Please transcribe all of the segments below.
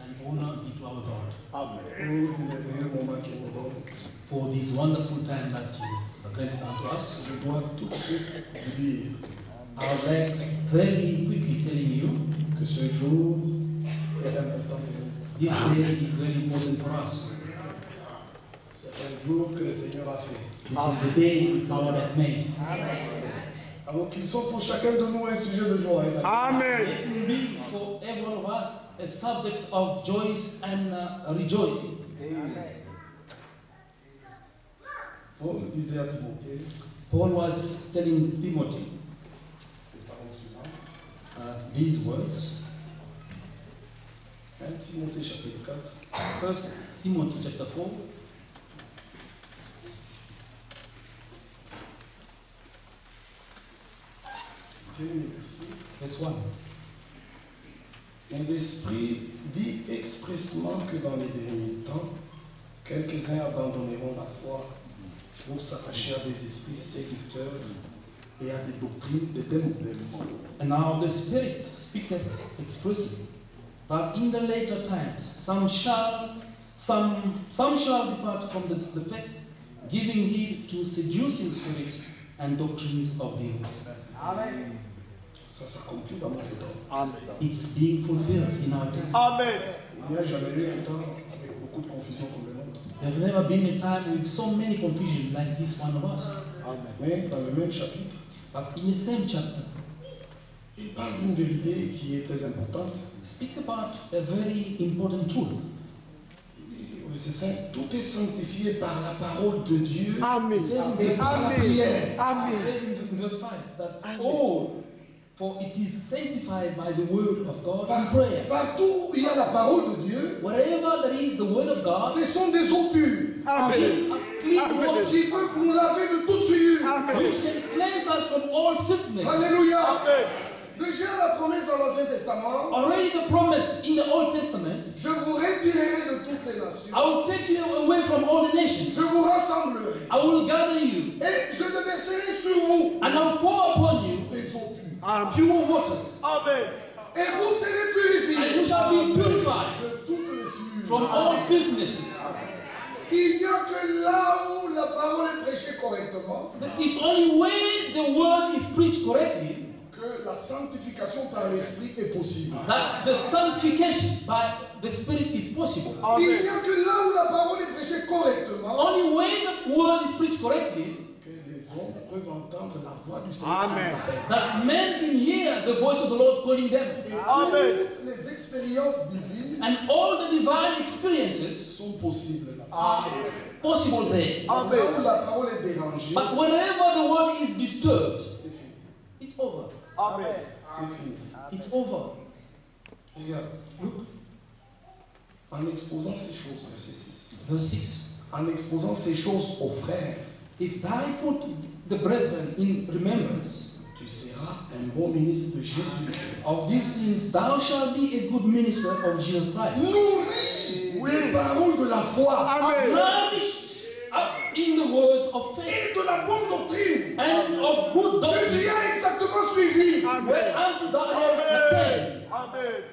and honor be to our God. Amen. For this wonderful time that is granted unto us, Je dois tout de suite vous dire I would like very quickly telling you que ce jour est important pour nous. this day is very important for us. C'est un jour que le Seigneur a fait. This is the day the Lord has made. Alors qu'ils sont pour chacun de nous un sujet de joie. Amen. It will be for every one of us a subject of joy and rejoicing. Paul disait à Timothée, Paul was telling Timothy les paroles suivantes. these words. 1 Timothée chapitre 4, First Timothy chapter 4, premier verset. verse 1. Et l'Esprit dit expressément que dans les derniers temps, quelques-uns abandonneront la foi pour s'attacher à des esprits séducteurs et à des doctrines de démons. And now the Spirit speaketh expressly that in the later times some shall depart from the faith, giving heed to seducing spirits and doctrines of demons. Amen. Ça s'accomplit dans notre temps. Amen. It's being fulfilled in our time. Amen. Il n'y a jamais eu un temps avec beaucoup de confusion comme le nôtre. There's never been a time with so many confusion like this one of us. Amen. Mais dans le même chapitre, But in the same chapter, il parle d'une vérité qui est très importante. it speaks about a very important truth. Il dit au verset 5, tout est sanctifié par la parole de Dieu Amen. et par la prière. It Amen. says in verse 5 that Amen. all, for it is sanctified by the word of God and prayer. Partout où il y a la parole de Dieu, Wherever there is the word of God, ce sont des eaux pures Amen. these are clean Amen. water qui peuvent nous laver de toute souillure. Amen. which can cleanse us from all filthiness. Alléluia. Amen. Déjà la promesse dans l'Ancien Testament, Already the promise in the Old Testament, je vous retirerai de toutes les nations. I will take you away from all the nations. Je vous rassemblerai. I will gather you Et je déverserai sur vous and I will pour upon you des eaux pures. Amen. pure waters. Amen. Et vous serez And purifiés you shall be purified de toutes les souillures. from all filthnesses. Il n'y a que là où la parole est prêchée correctement But it's only when the word is preached correctly que la sanctification par l'Esprit est possible. that the sanctification by the Spirit is possible. Il n'y Amen. a que là où la parole est prêchée correctement Only when the word is preached correctly que les hommes peuvent entendre la voix du Seigneur. Amen. that men can hear the voice of the Lord calling them. Et Amen. toutes les expériences divines And all the divine experiences sont possibles là. are possible there. Là Amen. où la parole est dérangée, But wherever the word is disturbed, c'est fini. it's over. Amen. C'est fini. It's over. Regarde, Look, en exposant ces choses, verset 6, verse 6. en exposant ces choses aux frères, If thou put the brethren in remembrance tu seras un bon ministre de Jésus. of these things, thou shalt be a good minister of Jesus Christ. Nourri des paroles de la foi Amen. Nourished up in the words of faith et de la bonne doctrine and of good que tu doctrine, as exactement suivi. Amen. whereunto thou hast attained. Amen.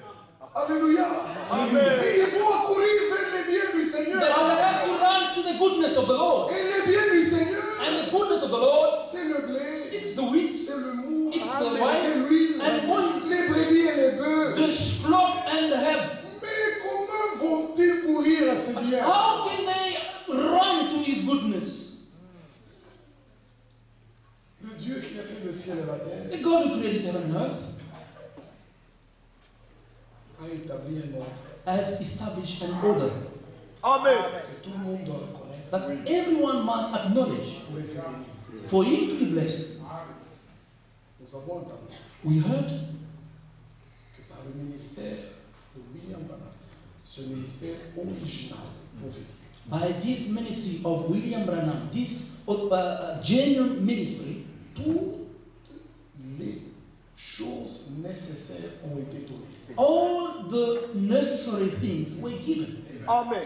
Alléluia. Amen. Et il faut accourir vers les biens du Seigneur. That I have to run to the goodness of the Lord. Et les biens du Seigneur, And the goodness of the Lord, c'est le blé, it's the wheat, c'est le mou, it's the Amen. c'est wine, l'huile, and oil, les brebis et les bœufs. the flock and the herb. Mais comment vont-ils courir à ces biens? How can they run to his goodness? Le Dieu qui a fait le ciel et la terre The God who created heaven and earth a établi un ordre has established an order Amen. que tout le monde doit reconnaître that everyone must acknowledge pour être béni. for him to be blessed. Nous avons entendu We heard que par le ministère de William Branham, ce ministère original prophétique, by this ministry of William Branham, this genuine ministry, toutes les choses nécessaires ont été données. all the necessary things were given. Amen.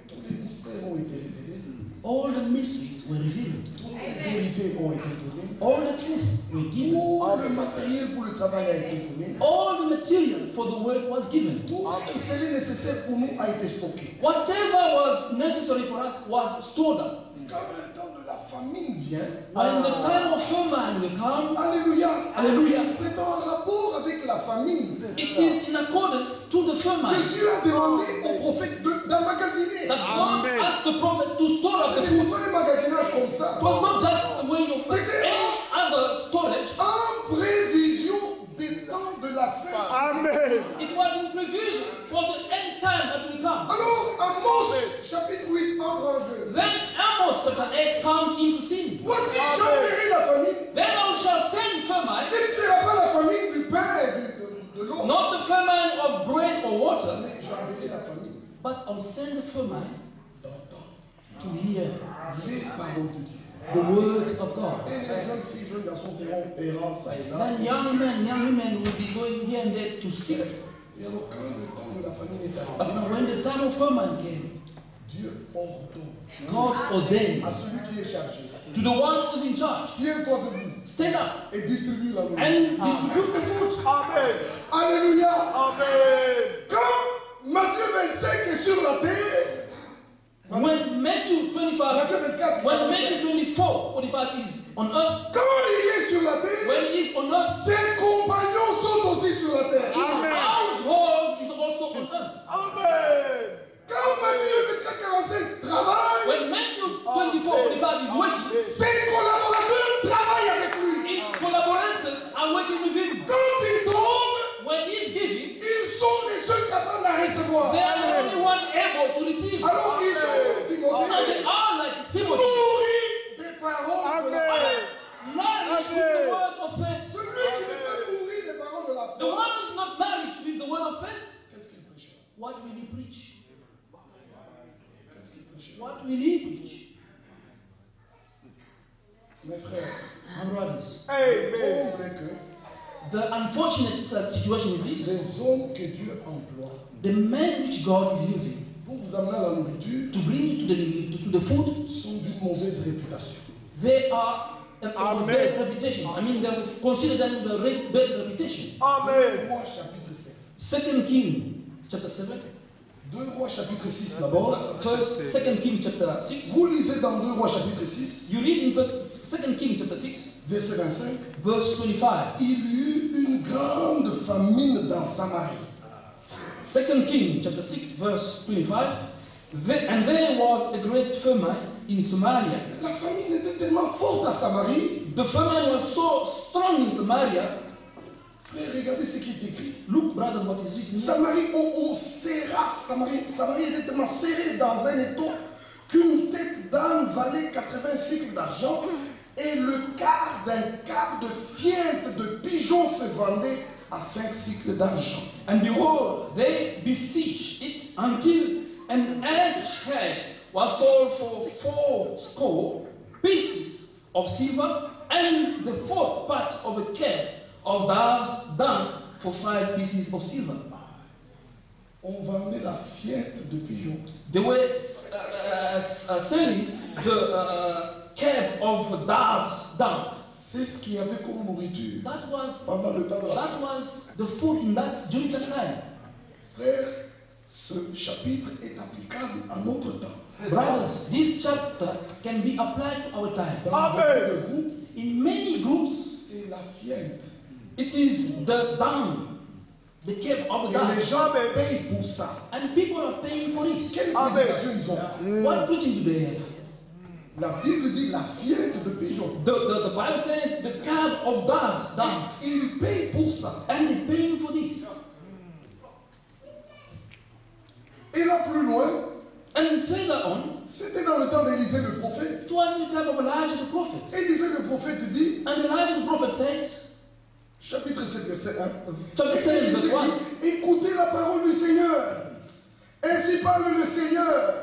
Tous les mystères ont été révélés. all the mysteries were revealed. Toutes les vérités ont été données. All the truth were given. Tout le matériel pour le travail a été donné. All the material for the work was given. Tout ce qui serait nécessaire pour nous a été stocké. Whatever was necessary for us was stored up. Quand le temps de la famine vient, When the time of famine will come, alléluia, hallelujah, c'est en rapport avec la famine it is in accordance to the que famine Dieu a demandé au prophète d'emmagasiner. that God asked the prophet to store up the C'est food. pas un magasinage comme ça. It was not just a way of any other storage. En prévision des temps de la fin. Amen. It was in provision for the end time that will come. Alors, Amos, chapitre 8, entre en jeu. Then Amos chapter 8 comes into scene. Voici, j'enverrai la famine. Then I shall send famine, Quelle ne sera pas la famine du pain et de l'eau. not the famine of bread or water, Mais j'enverrai la famine but I'll send the famine d'entendre to hear les paroles de Dieu. the words of God. Et les jeunes filles, jeunes garçons seront errants ça et là. Then young men, young women will be going here and there to seek. Et alors, quand le temps de la famine est But arrivé, now when the time of famine came, Dieu ordonne God ordained à celui qui est chargé. to the one who's in charge, Tiens-toi debout stand up et distribue la nourriture. and distribute the food. Amen. Alléluia. Amen. Quand Matthieu 25 est sur la terre, When Matthew 25, Matthieu 24, when Matthew 24, 45 is on earth, quand il est sur la terre, when he is on earth, ses compagnons sont aussi sur la terre. his household is also on earth. Amen. Quand Matthieu 24, 45 travaille, When Matthew 24, 45 is working, ses collaborateurs travaillent avec lui. his collaborators are working with him. Quand il donne, When he's giving, ils sont les seuls capables de recevoir. they are the only one able to receive. Alors ils sont comme And they Timothée, are like Timothy, nourris des paroles de la Amen. nourished with the word of faith. Celui qui n'est pas nourri des paroles de la The foi, one who's not nourished with the word of faith, qu'est-ce qu'il prêche? what will he preach? Qu'est-ce qu'il prêche? What will he preach? Mes frères, My brothers, Amen. comble est que the unfortunate situation is this. les hommes que Dieu emploie The men which God is using pour vous amener à la nourriture to bring you to the food, sont d'une mauvaise réputation. they are of a Amen. bad reputation. I mean, they consider them with a bad reputation. Amen. 2 Rois chapitre 7. 2 King chapter 7. 2 Rois chapitre 6 d'abord. First, 2 King chapter 6. Vous lisez dans 2 Rois chapitre 6, You read in first, 2 King chapter 6, verset 25. verse 25. Il y eut une grande famine dans Samarie. 2 King chapter 6, verse 25. And there was a great famine in Samaria. La famine était tellement forte à Samarie. The famine was so strong in Samaria. Frère, regardez ce qui est écrit. Look, brothers, what is written here. Samarie, on serra Samarie. Samarie était tellement serrée dans un étau qu'une tête d'âne valait 80 cycles d'argent et le quart d'un quart de fiente de pigeon se vendait à 5 cycles d'argent. And behold, they besieged it until an ass's head was sold for 80 pieces of silver, and the fourth part of a cab of doves dung for 5 pieces of silver. On vendait la fiente de pigeon. They were selling the cab of doves dung. C'est ce qu'il y avait comme nourriture That was pendant le temps de la that was the food in that during that time. Frère, ce chapitre est applicable à notre temps. Brothers, this chapter can be applied to our time. Dans Amen. beaucoup de groupes, In many groups, c'est la fiente. it is the dung, the cab of the Et les dung. gens Amen. payent pour ça. And people are paying for this. Quelle Amen. prédication ils ont? What preaching do they have? La Bible dit la fiente de pigeon. The Bible says the cab of doves, dung. Ils payent pour ça. And they're paying for this. Et là plus loin, And further on, c'était dans le temps d'Élisée le prophète. it was in the time of Elijah the prophet. Élisée le prophète dit, And Elijah the prophet says, chapitre 7, verset 1. chapter 7, verse 1, Écoutez la parole du Seigneur. Ainsi parle le Seigneur.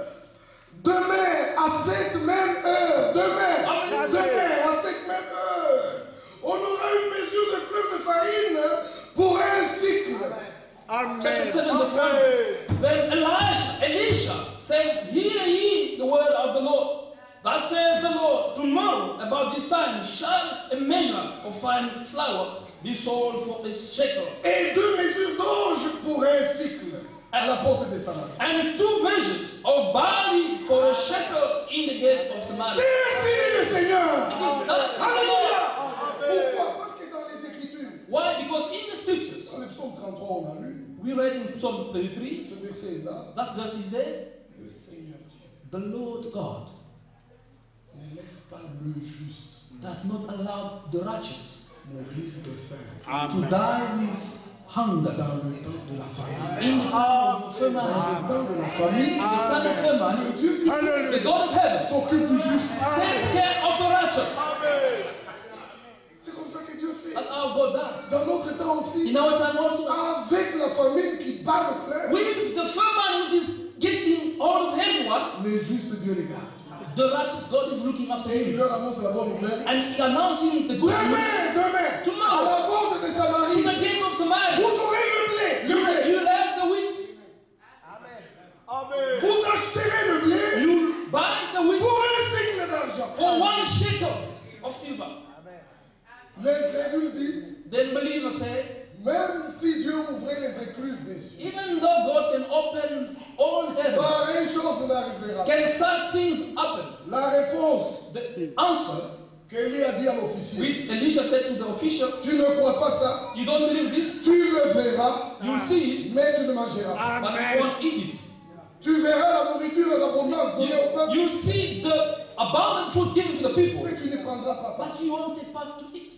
Demain, à cette même heure, demain, à cette même heure, on aura une mesure de fleur de farine pour un cycle. chapter 7, Amen. verse 1. Then Elisha said, Hear ye the word of the Lord. about this time shall a measure of fine flour be sold for a shekel, et 2 mesures d'orge pour un cycle à la porte de Samarie. and 2 measures of barley for a shekel in the gate of Samaria. C'est ainsi dit le Seigneur. That's the Lord. Alléluia. Pourquoi? Parce que dans les Écritures, Why? Because in the scriptures, dans le psaume 33, on a lu, we read in Psalm 33, ce verset est là, that verse is there. le Seigneur Dieu The Lord God ne laisse pas le juste does not allow the righteous mourir de faim to die with hunger dans le temps de la famille. in the time of famine. Dans le temps de la famille, In the time of famine, le Dieu qui the God of heaven s'occupe du juste. takes care of the righteous. C'est comme ça que Dieu fait. That's how God does. Dans notre temps aussi, In our time also, avec la famine qui bat le plein, with the famine which is getting all of everyone, les justes, Dieu les garde. the righteous God is looking after Et il him. leur annonce la bonne nouvelle. And he announcing the good news. Demain, Tomorrow, à la porte de to Samarie, the gate of Samaria, vous aurez le blé. Le blé. you have the wheat, Amen. Vous acheterez le blé you buy the wheat pour un cycle d'argent. for 1 shekel of silver. L'incrédule dit, Then believer said, même si Dieu ouvrait les écluses des cieux, even though God can open all heavens, pareille chose n'arrivera. can such things happen? La réponse The answer qu'Élie a dit à l'officier, which Elisha said to the official, tu ne crois pas ça, you don't believe this? tu le verras, You'll see it, mais tu ne mangeras pas. but you won't eat it. Tu verras la nourriture et l'abondance donnée au peuple, You see the abundant food given to the people, mais tu ne prendras pas part. but you won't take part to it.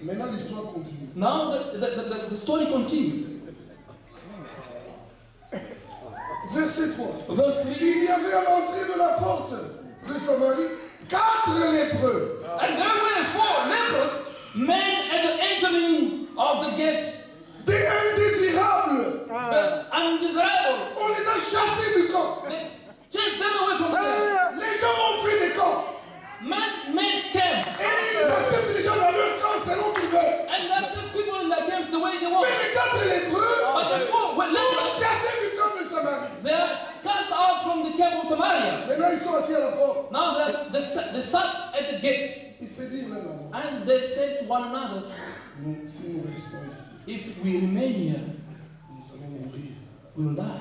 Maintenant, l'histoire continue. Now the story continues. Verset 3. Verse 3. Il y avait à l'entrée de la porte de Samarie 4 lépreux. And there were 4 leprous men at the entering of the gate, Des indésirables. the undesirable. On les a chassés du camp. They chased them away from the camp. Les gens ont fait des camps. Men made camps. Et ils acceptent les gens dans leur camp selon qu'ils veulent. And that's the people in the camps the way they want. Mais les 4 lépreux But the 4 were sont leprous. chassés du camp de Samarie. They are cast out from the camp of Samaria. Maintenant, ils sont assis à la porte. Now they sat at the gate. Ils se disent l'un à l'autre, And they said to one another, si nous restons ici, if we remain here, nous allons mourir. we'll die.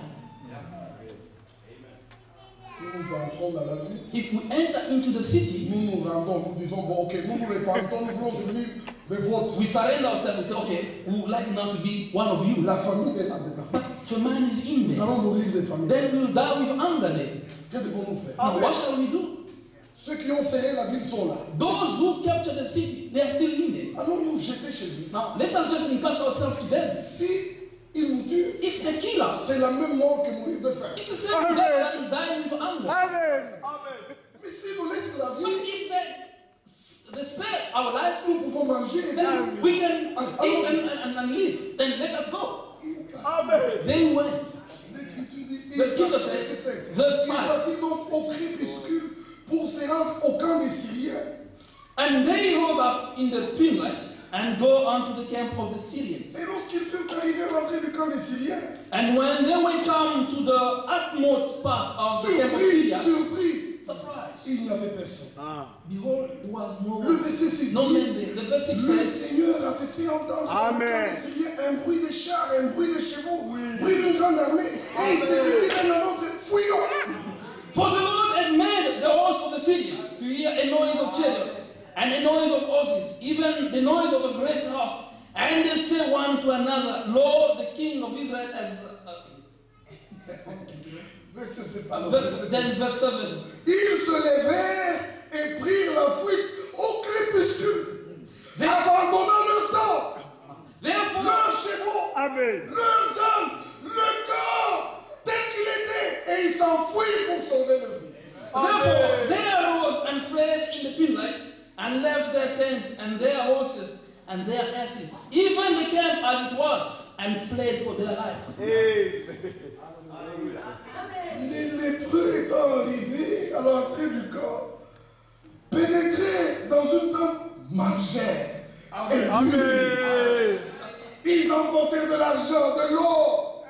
Si nous entrons dans la ville, If we enter into the city, nous nous rendons, nous disons, bon, ok, nous nous répandons, nous voulons devenir des vôtres. we surrender ourselves and say, okay, we would like now to be one of you. La famille est là dedans. But famine is in Nous there. allons mourir des familles. Then we'll die with hunger there. Que devons-nous faire? Now what shall we do? Ceux qui ont serré la ville sont là. Those who capture the city, they are still in there. Allons nous jeter chez eux. Now let us just entrust ourselves to them. Si ils nous tuent, If they kill us, c'est la même mort que mourir de faim. it's the same death than dying with hunger. Amen. Mais s'ils nous laissent la But vie, if they spare our lives, nous pouvons manger et then we can eat and live. Then let us go. Amen. They went. L'Écriture dit, Verse il 5, verset 5. verse Il 5. partit donc au crépuscule pour se rendre au camp des Syriens. And they rose up in the twilight and go unto the camp of the Syrians. Et lorsqu'ils furent arrivés à l'entrée du camp des Syriens, And when they were come to the utmost part of the camp of Syria, surpris, surprise, il n'y avait personne. behold, there was no Le one, verset 6 no dit, man there. The verse 6 le says, Seigneur avait fait entendre dans le camp Amen. des Syriens un bruit de chars, un bruit de chevaux, bruit d'une grande armée. Et ils se dirent l'un à l'autre, fuyons. For the Lord had made the host of the Syrians to hear a noise of chariot and a noise of horses, even the noise of a great host. And they say one to another, Lord, the King of Israel has... Verset 7. Then verse 7. Ils se levèrent et prirent la fuite au crépuscule, abandonnant leur tente, Therefore, leurs chevaux, Amen. leurs hommes, le camp tel qu'il était, et ils s'enfuirent pour sauver leur vie. Therefore, they arose and fled in the twilight, and left their tent and their horses and their asses, even the camp as it was, and fled for their life. Les lépreux étant arrivés à l'entrée du camp, pénétrés dans une tente, mangèrent et burent. Ils emportèrent de l'argent, de l'or.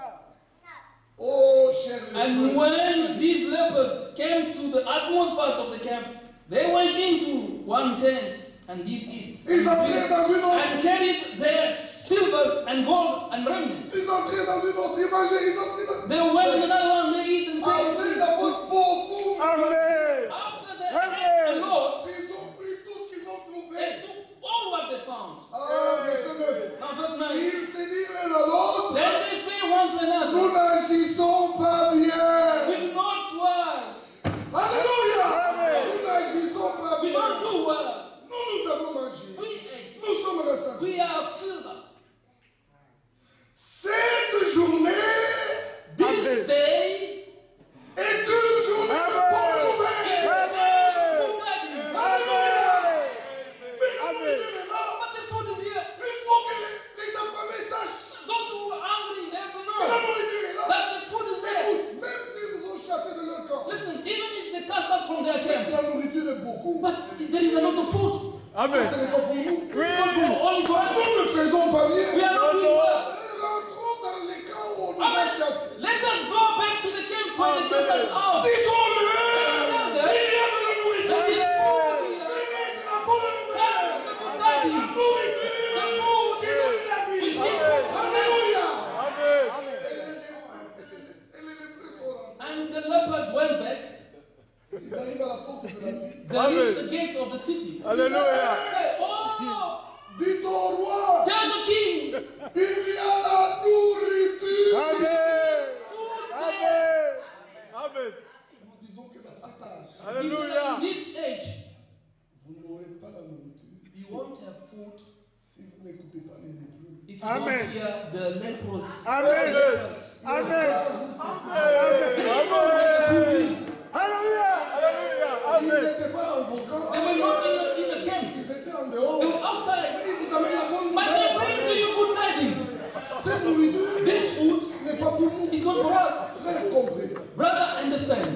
Oh, cher And lépreux, when these lepers came to the utmost part of the camp, They went into one tent and did eat. Ils entraient dans une autre. And carried their silvers and gold and raiment. Ils entraient dans une autre. Imaginez, ils entraient dans They went in another one, they eat and take. Après avoir beaucoup, Amen. After they ate a lot, ils ont pris tout ce qu'ils ont trouvé. they took all what they found. Ah, verset 9. Now verse 9. Ils se dirent l'un à l'autre. Then they say one to another, Nous n'agissons pas bien. we do not well. Alléluia. Nous n'agissons pas We bien. don't do well. Nous avons mangé. We ate. Nous sommes rassasiés. We are filled up. Cette journée This day est une journée de bonne nouvelle. good tidings. Alléluia. Mais la Amen. nourriture est là. But the food is here. Mais il faut que les affamés sachent Those who are hungry, they have to que la know nourriture est là. that the food is there. Écoute, même s'ils nous ont chassés de leur camp, Listen, even if they cast out from their camp, la nourriture est beaucoup. but there is a lot of food. Ça, Amen. ce n'est pas pour nous. Only for us. Nous ne faisons pas bien. We are not doing well. Rentrons dans les camps où on nous a chassés. Let us go back to the camp where they cast us out. Disons-le. Il y a de la nourriture. There is food here. C'est la bonne That nouvelle. is the good La tidings. nourriture The food qui donne la vie. which gives food. Alléluia. Amen. Et les lépreux sont rentrés. And the lepers went back. Ils arrivent à la porte de la ville. They reached the gate of the city. Alléluia. Oh, Dites au roi, tell the king. il y a la nourriture. Amen. Food Amen. there. Amen. Nous disons que dans cet âge, In Alléluia. this age, vous n'aurez pas la nourriture you won't have food si vous n'écoutez pas les lépreux. if you Amen. don't hear the lepers. Amen. The lepers. Amen. They know where the food is. Alléluia. Alléluia. Ils Amen. n'étaient pas dans vos camps, They were not in the camps. ils étaient en They dehors. were outside. Mais ils vous amènent la bonne But they nouvelle. bring to you good tidings. Cette nourriture This food n'est pas pour nous. is not for us. Frère, compris. Brother, understand.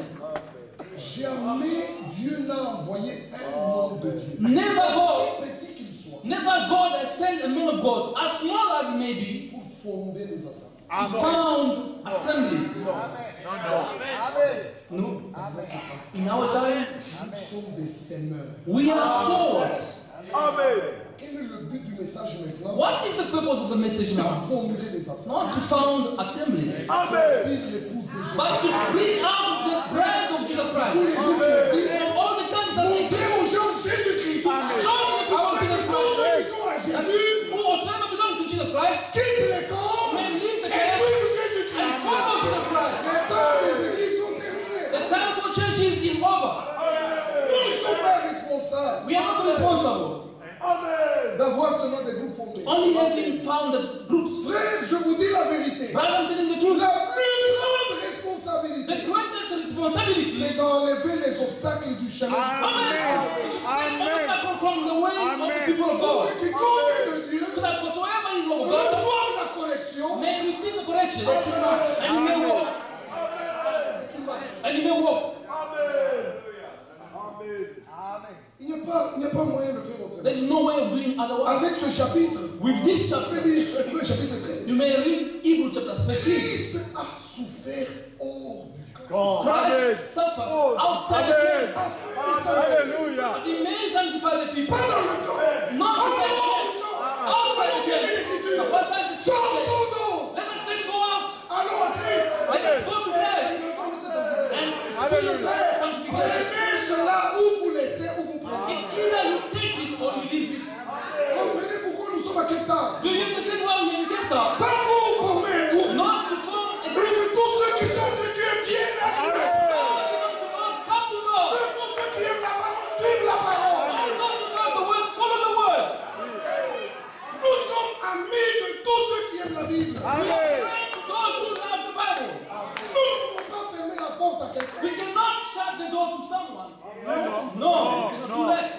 Jamais Dieu n'a envoyé un homme de Dieu. Never God, Aussi petit qu'il soit, never God has sent a man of God, as small as he may be, pour fonder les assemblées. he found assemblies. No. In our time, Nous sommes des seigneurs. we are sowers. Amen. Quel est le but du message maintenant? What is the purpose of the message now? Fonder les assemblées. Not to found assemblies, Amen. Dire l'épouse de Jésus. but to bring out the bride of Jesus Tous Christ. les groupes qui existent. From all the camps that Montrer exist, aux gens Jésus-Christ. show the people of Afin Jesus que tous Christ. ceux qui sont à Jésus Whoever belong to Jesus Christ quittent les camps may leave the et camp suivent and Jésus-Christ. follow Jesus Christ. Les temps des églises sont terminés. The time for churches is over. Nous ne sommes pas responsables We are not responsible. Amen. d'avoir seulement des groupes fondés. Only having founded groups. Frère, je vous dis la vérité. But I'm telling the truth. La plus grande The responsabilité, greatest responsibility. c'est d'enlever les obstacles du chemin. Amen. Is to take obstacle from the way of the people of God. Quiconque est de Dieu So that whatsoever is of God reçoit la correction may receive the correction and he may walk. et qu'il marche. And he may walk. Il n'y a pas moyen de faire autrement. There is no way of doing otherwise. Avec ce chapitre, With this chapter, le chapitre 13, you may read Hebrew chapter 13. Christ a souffert hors du camp. Christ suffered outside the camp. Alléluia. But he may sanctify the people. Pas dans le camp. Not inside the camp. Outside the camp. The passage is Sortons donc. let us then go out. Allons à Christ. Let us go to Christ and experience that sanctification. Prenez cela où vous laissez, où vous prenez. It's either you take it or you leave it. Comprenez pourquoi nous sommes à Cape Town. Do you understand why we are in Cape Town? Pas pour former un groupe, Not to form a mais group. que tous ceux qui sont de Dieu viennent à Dieu. Come to God. Que tous ceux qui aiment la parole suivent la parole. Those who love the word, follow the word. Nous sommes amis de tous ceux qui aiment la Bible. We are friends to those who love the Bible. Nous ne pouvons pas fermer la porte à quelqu'un. We cannot shut the door to someone. No, we cannot do that.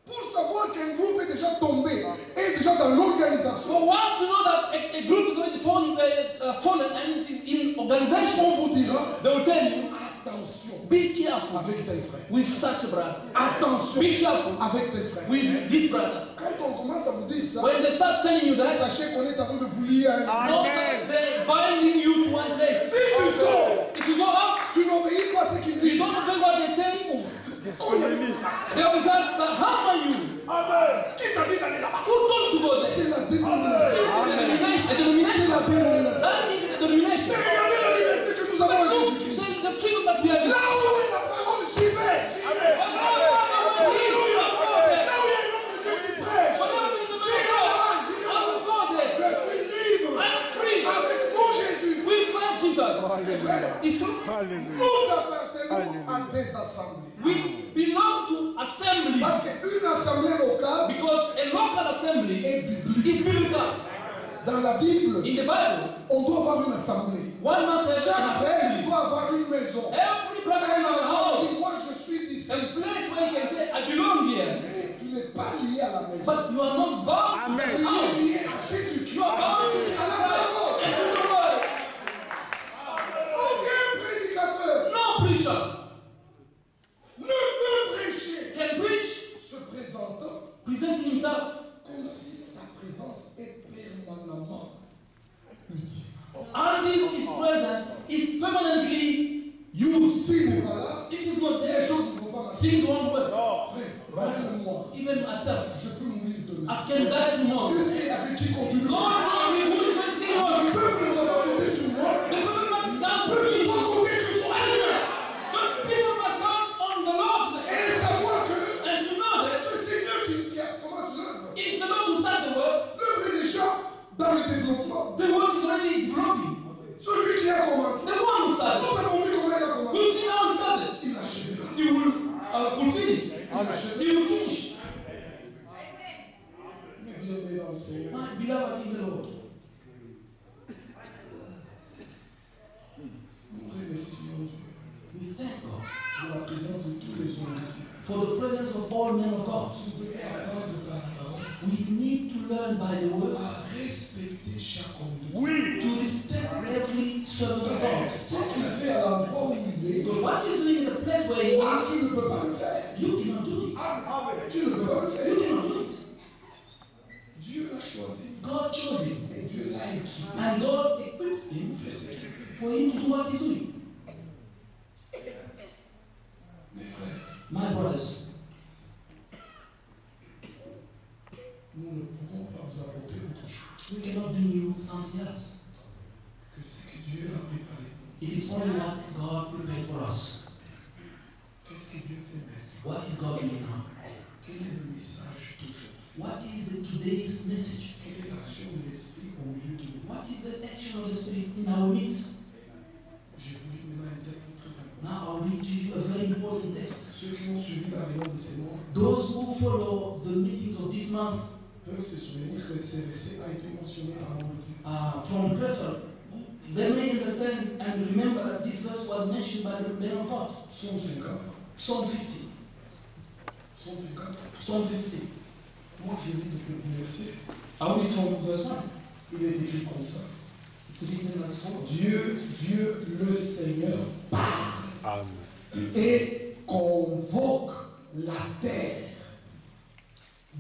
Pour savoir qu'un groupe est déjà tombé, est déjà dans l'organisation, For one to know that a group is already fallen and it is in organization, on vous dira they will tell you, attention be careful avec tel frère. with such a brother. Attention Be careful avec tel frère. with this brother. Quand on commence à vous dire ça, When they start telling you that, sachez qu'on est en train de vous lier à un groupe. know that they're binding you to one place. Si tu sors, If you go out, tu n'obéis pas à ce qu'il you dit. don't obey what they say, On y est. lui a dit. Là où la parole suivait. Whatever the word is, you are go there. Là où il y a un homme de Dieu qui prêche. Whatever is the man of God, I will go there. Je suis libre. I'm free Avec mon Jésus. with my Jesus. It's true. Nous appartenons à des assemblées. We belong to assemblies Parce qu'une assemblée locale because a local assembly est biblique. is biblical. Dans la Bible, In the Bible, on doit avoir une assemblée. one must have an Chaque frère assembly. doit avoir une maison. Every brother Un in our endroit où house, il dit, moi je suis d'ici. a place where you can say, I belong here. Mais tu n'es pas lié à la maison. But you are not bound to Amen. the Tu es house. lié à Jésus-Christ. You are bound to Jesus À la Christ parole. and to the word. Aucun prédicateur No preacher ne peut prêcher can preach se présentant presenting himself comme si sa présence est permanemment utile. as if his presence is permanently used. S'il n'est pas là, If he's not les there, choses ne vont pas marcher. things won't work. Frère, même moi, Even myself, je peux mourir demain. I can die tomorrow. Dieu sait avec qui continue. God knows me who is going to take Le on. peuple ne doit pas compter sur moi. The people must Le count peuple me. doit compter sur son Seigneur. The people must count on the Lord. Et savoir que And to know that ce Seigneur qui commence l'œuvre, it's the Lord who started the work. l'œuvre est déjà dans le développement. The work is already developing. Celui qui a commencé, The one who nous started. avons vu comment il a commencé. We'll see how it started. Il achèvera. He will fulfill it. Amen. He will finish. Mais bien-aimé dans le Seigneur, My beloved in the Lord, nous remercions Dieu we thank God pour la présence de tous les hommes de Dieu. for the presence of all men of God. Nous devons apprendre par la parole We need to learn by the word à respecter chaque homme de Dieu. Oui. to respect every servant of God. Ce qu'il fait à l'endroit où il est, Because what he's doing in the place where he toi, is, tu ne peux pas le faire. you cannot do it. Tu ne peux pas le faire. You cannot do it. Dieu l'a choisi God chose him. et Dieu l'a équipé And God equipped him pour faire ce qu'il fait. for him to do what he's doing. Mes frères, My brothers, nous ne pouvons pas vous apporter autre chose we cannot bring you something else. que ce que Dieu a préparé. It is only what God prepared for us. Qu'est-ce que Dieu fait maintenant? What is God doing now? Quel est le message d'aujourd'hui? What is today's message? Quelle est l'action de l'Esprit au milieu de nous? What is the action of the Spirit in our midst? J'ai voulu maintenant un texte très important. Now I'll read to you a very important text. Ceux qui ont suivi la réunion de ces mois Those who follow the meetings of this month peuvent se souvenir que ce verset a été mentionné par l'homme de Dieu. from Bethel, they may understand and remember that this verse was mentioned by the man of God. Psaume 50. Psalm 50. Psaume 50. Psalm 50. Moi, j'ai lu depuis le premier verset. I will read from verse 1. Il est écrit comme ça. It's written as follows. Dieu le Seigneur parle Amen. et convoque la terre.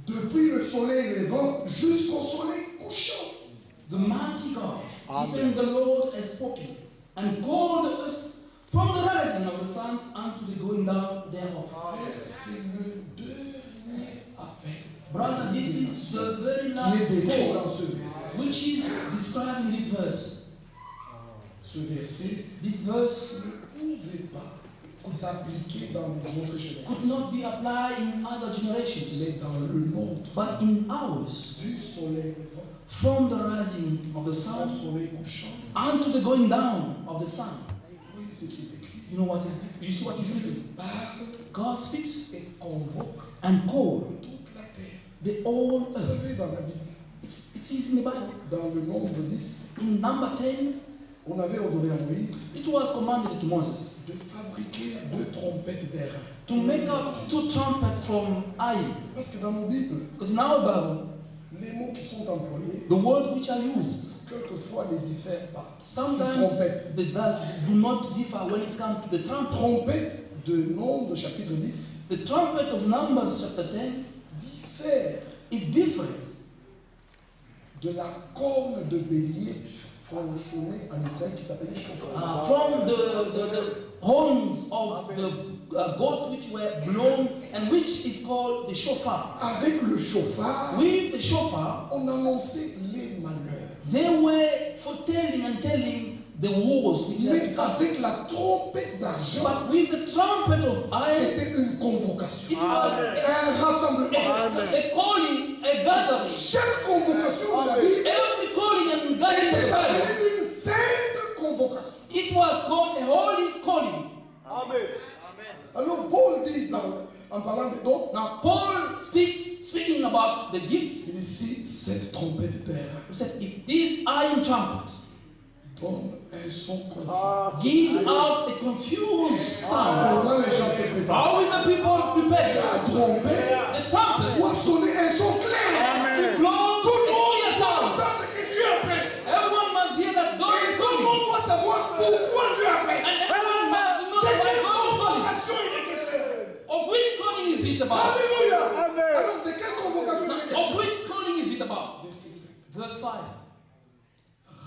Depuis le soleil levant jusqu'au soleil couchant. The mighty God, Amen. even the Lord has spoken, and called the earth from the rising of the sun unto the going down thereof. Frère, c'est le dernier appel Brother, this is the very qui est last décrit call dans ce verset. which is described in this verse. Ce verset This verse ne pouvait pas s'appliquer dans les autres générations, could not be applied in other generations, mais dans le monde but in ours, du soleil levant from the rising of the au sun soleil couchant. unto the going down of the sun. Oui, ce qui est écrit. You know what is you see what is written? Parle God speaks et convoque and calls toute la terre. the whole Vous earth. savez, dans la Bible, It is in the Bible. dans le nombre 10, In number 10, on avait ordonné à Moïse it was commanded to Moses de fabriquer 2 trompettes d'airain. to make up 2 trumpets from iron. Parce que dans nos Bibles, Because in our Bible, les mots qui sont employés, the words which are used quelquefois ne diffèrent pas. sometimes Trompette. they do not differ when it comes to the trumpet. Trompette de Nombre chapitre 10 The trumpet of Numbers chapter 10 diffère is different de la corne de bélier fourchonnée en Israël qui s'appelait chauffard. from the horns of the goats which were blown and which is called the shofar. Avec le chauffard, With the shofar, on annonçait les malheurs. they were foretelling and telling the wars which had Mais to come. avec la trompette d'argent, But with the trumpet of iron, c'était une convocation. it was Un rassemblement. a calling, a gathering. Chaque convocation de la Bible Every calling and gathering in the était Bible, appelée une sainte convocation. it was called a holy calling. Amen. Alors Paul dit, en parlant des dons, Now Paul speaking about the gift. il dit ici, cette trompette d'air He said, if this iron trumpet donne un son confus. gives out a confused sound, Comment les gens se préparent? how will the people prepare? La trompette The trumpet doit sonner un son clair. blows Tout le a monde clear doit sound. entendre que Dieu appelle. Everyone must hear that God Et is tout le calling. monde doit savoir pourquoi Dieu appelle. And everyone must know De why quelle God is calling. convocation il est question? Of which calling is it about? Alléluia. Amen. Alors, de quelle convocation il est question? Of which calling is it about? Verset 5. Verse 5.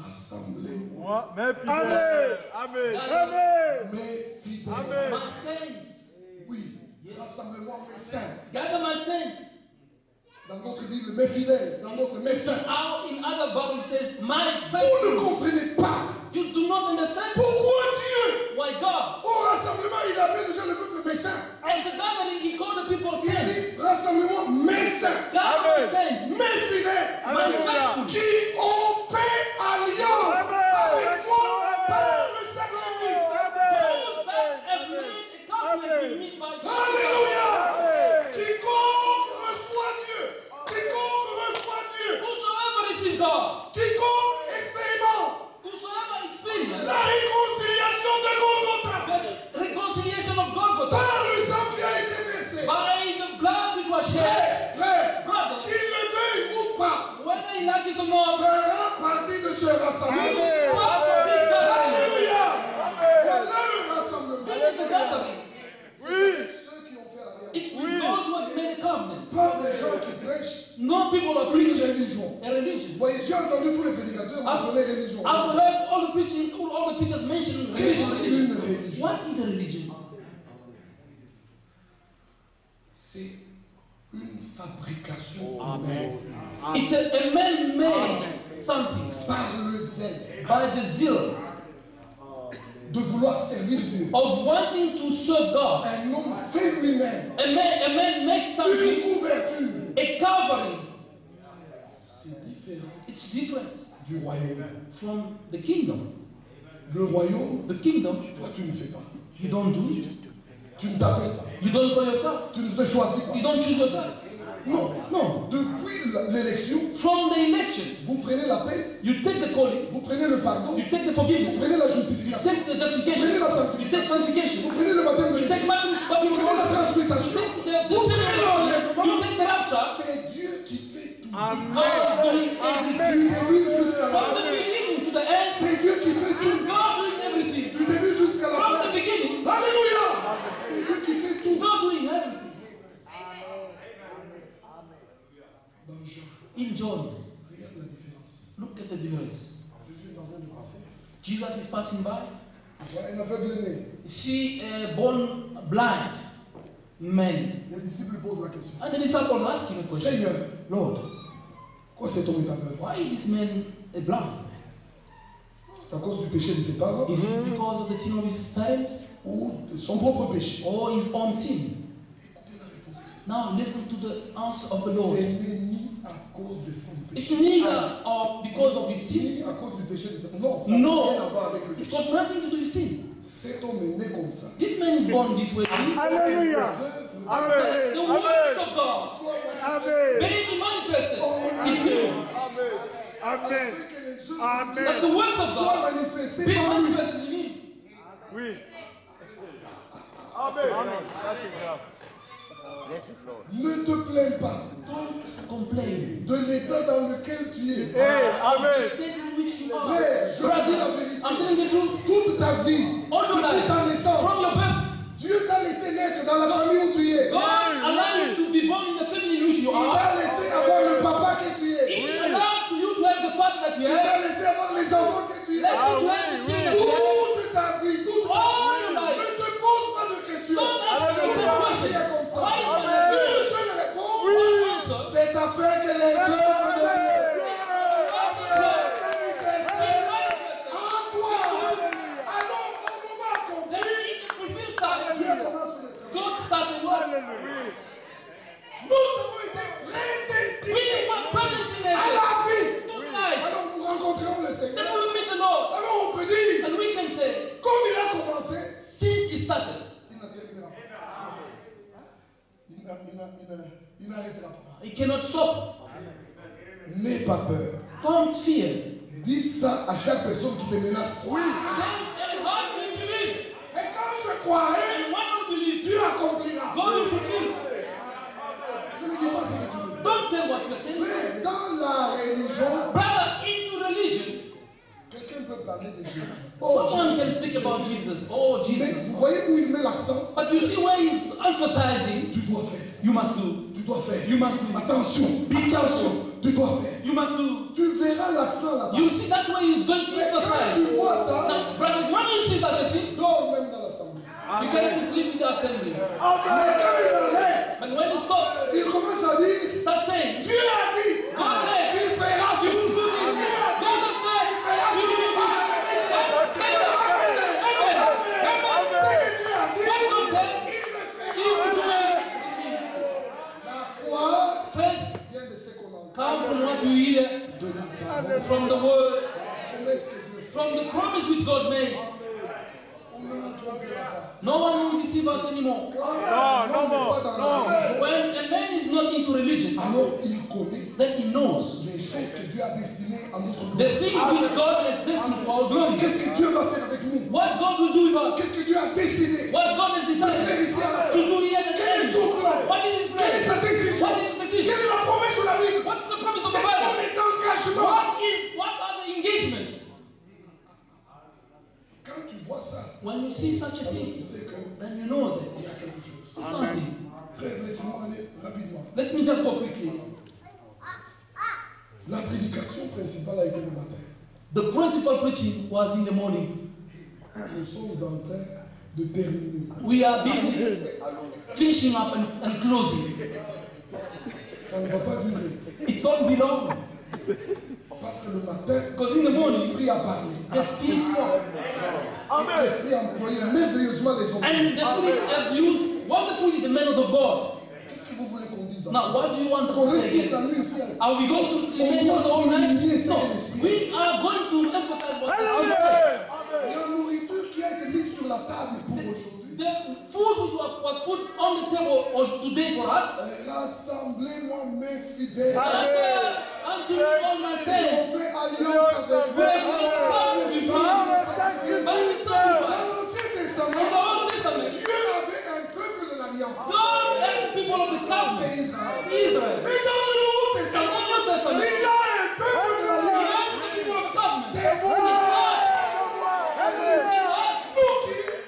Rassemblez-moi, Mes fidèles. Amen. Amen. mes fidèles. Amen. My saints. Oui, rassemblez-moi, mes saints. Gather my saints. Dans notre Bible, mes fidèles. Dans notre mes saints. How in other Bible says, my Vous ne faithful. comprenez pas You do not understand pourquoi Dieu, why God. au rassemblement, il appelle déjà le peuple mes saints. At the gathering, he called the people Il saints. dit, rassemblez-moi, mes saints. Gather my Amen. saints. Mes fidèles. My faithful. Qui ont fait alliance avec moi par le sacrifice. Those that have made a covenant with me by Alléluia. Amen. Quiconque reçoit Dieu. Quiconque reçoit Dieu. Whosoever receive God, Quiconque expérimente whosoever experience la réconciliation de Golgotha the reconciliation of Golgotha par le sang qui a été versé. by the blood which was shed, Frère, brother, qu'il le veuille ou pas, whether he likes it or not, fera partie de ce rassemblement. you are part of this gathering. Alléluia. Voilà le rassemblement. This is the gathering. Ceux qui ont fait alliance. It's with those who have made a covenant. Pas des gens qui prêchent No people are une preaching religion. a religion. Vous voyez, j'ai entendu tous les prédicateurs mentionner religion. I've heard all the preaching, all the preachers mention Qu'est-ce religion. qu'une religion? What is a religion? C'est une fabrication humaine It's a man-made something par le zèle by the zeal de vouloir servir Dieu. of wanting to serve God. Un homme fait lui-même A man makes une something, couverture. a covering. C'est différent It's different du royaume. from the kingdom. Le royaume, The kingdom, toi tu ne fais pas. you don't do it. Tu ne t'appelles pas. You don't call yourself. Tu ne te choisis pas. You don't choose yourself. Non. No. Depuis l'élection, From the election, vous prenez la paix, you take the calling, vous prenez le pardon, you take the vous forgiveness, prenez la you justification, take the justification, you take sanctification, vous prenez le baptême de you take l'Esprit, baptism, vous prenez la transmutation. you take the rapture. C'est Dieu qui fait tout. God is doing everything. Du début jusqu'à la From fin. the beginning to the end, C'est Dieu qui fait tout. is God doing everything. Du début jusqu'à la From the fin. beginning, Alléluia. C'est Dieu qui fait is tout. God doing everything. Dans Jean, In John, regarde la différence. look at the difference. Jésus est en train de passer. Jesus is passing by. Voilà un aveugle né. See a born blind man. Les disciples posent la question. And the disciples ask him a question. Seigneur, Lord, pourquoi cet homme est aveugle? why is this man a blind? C'est à cause du péché de ses parents Is it because of the sin of his parent ou de son propre péché? or his own sin? Écoutez la réponse du Seigneur. Now listen to the answer of the Lord. C'est ni à cause de son It's péché, neither because of his sin. ni à cause du péché de ses parents. Non, ça n'a No. rien à voir avec le It's péché. got nothing to do with sin. Cet homme est né comme ça. This man is born this way. Alléluia. Amen. The words of God Amen. being manifested in him. Amen. That Amen. the works of Soit God manifesté being par lui. manifested in him. Oui. Amen. Ça, c'est grave. Ne te plains pas Don't complain. de l'état dans lequel tu es. Hey, Amen. The state in which you are. Frère, je te dis la Brother, vérité. I'm telling the truth. Toute ta vie, All your depuis ta life, naissance, from your birth, Dieu t'a laissé naître dans la famille où tu es. God allowed you to be born in the family in which you Il are. t'a laissé avoir le papa que tu es. He allowed to you to have the father that you Il have. t'a laissé avoir les enfants que tu es. Let you to have the children that you have. Toute ta vie, toute ta All vie. your life. Ne te pose pas de questions. Don't ask yourself Pourquoi questions. tu es comme ça? Why is my Une life seule réponse, answer? c'est afin que les œuvres de Dieu Be manifestent manifested en toi. il n'arrêtera pas. He cannot stop. N'aie pas peur. Don't fear. Dis ça à chaque personne qui te menace. Tell every heart will believe. Et quand je croirai, And when you believe, Dieu accomplira. God will fulfill. Ne me dis pas ce que tu veux. Don't tell what you are telling. Mais dans la religion, Brother, into religion, quelqu'un peut parler de Dieu. Oh, someone can speak about Jesus. Oh, mais Jesus. vous voyez où il met l'accent? But you see where he's emphasizing, Tu dois faire. you must do. Tu dois faire. You must do. Attention. Attention. Tu dois faire. You must do. Tu verras l'accent là-bas. You see that way he's going to Mais quand emphasize. tu vois ça, Now, brother, when you see such a thing, dors même dans l'assemblée. you can even sleep in the assembly. Mais quand il arrête, But when he stops, il commence à dire, start saying, Dieu a dit, God said, tu feras you will ceci. do this. God has said, you will do this. Come from what you hear, from the word, from the promise which God made. No one will deceive us anymore. When a man is not into religion, Alors il connaît then he knows les choses que Dieu a destinées à notre the gloire. things which God has destined for our glory. Qu'est-ce que Dieu va faire avec nous? What God will do with us. Qu'est-ce que Dieu a décidé? What God has decided to do here at the Quel est end. son plan? What is His Quelle est sa plan? décision? What is His Quelle decision? est la promesse de la Bible? What is the promise of the Quels sont Bible? les engagements? What are the engagements? Quand tu vois ça, When you see such a tu thing, sais qu'il then you know that y a quelque chose. it's something. Frère, laissez-moi aller rapidement. Let me just go quickly. La prédication principale a été le matin. The principal preaching was in the morning. Nous sommes en train de terminer. We are busy finishing up and closing. Ça ne va pas durer. It won't be long. Parce que le matin, Because in the morning, l'Esprit a parlé. the Spirit spoke. Et l'Esprit a employé merveilleusement les hommes. And the Spirit have used wonderfully the men of God. Qu'est-ce que vous voulez qu'on dise? Now, what do you want Qu'on us to reste say toute la again? nuit ici. Are we going to see many of all night? No. We are going to emphasize what the Spirit said. La nourriture qui a été mise sur la table pour aujourd'hui. The food which was put on the table today for us. Rassemblez-moi mes fidèles. Unto all my On saints. fait alliance avec Where vous. we come with you. By the sacrifice. Dans l'Ancien In Testament, the Old Testament. Dieu avait un peuple de l'alliance. God and the people of the covenant. C'est Israël. Israel. Et dans le Nouveau In the Testament, New Testament. il y a un peuple de l'alliance. Yes, the people of the covenant. C'est vous.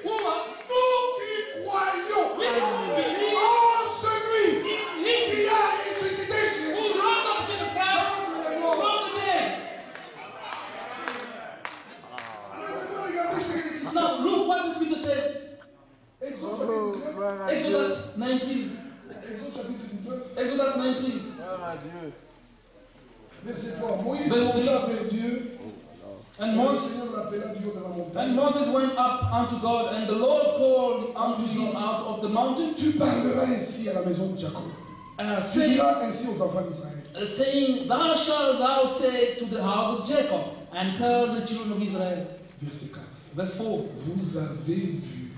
Nous qui croyons en celui qui a ressuscité Jésus. Maintenant, regardez ce qu'il dit. Now look what the scripture says. Exode chapitre 19. Exodus 19. Exode chapitre 19. Exodus 19. Verset 3. Moïse Verset monta vers Dieu. And Et le Moses, Seigneur l'appela du haut de la montagne. and Moses went up unto God, and the Lord called unto him out of the mountain, Tu parleras ainsi à la maison de Jacob. Tu saying, diras ainsi aux enfants d'Israël. saying, Thou shalt thou say to the house of Jacob, and tell the children of Israel. Verset 4. Verse 4. Vous avez vu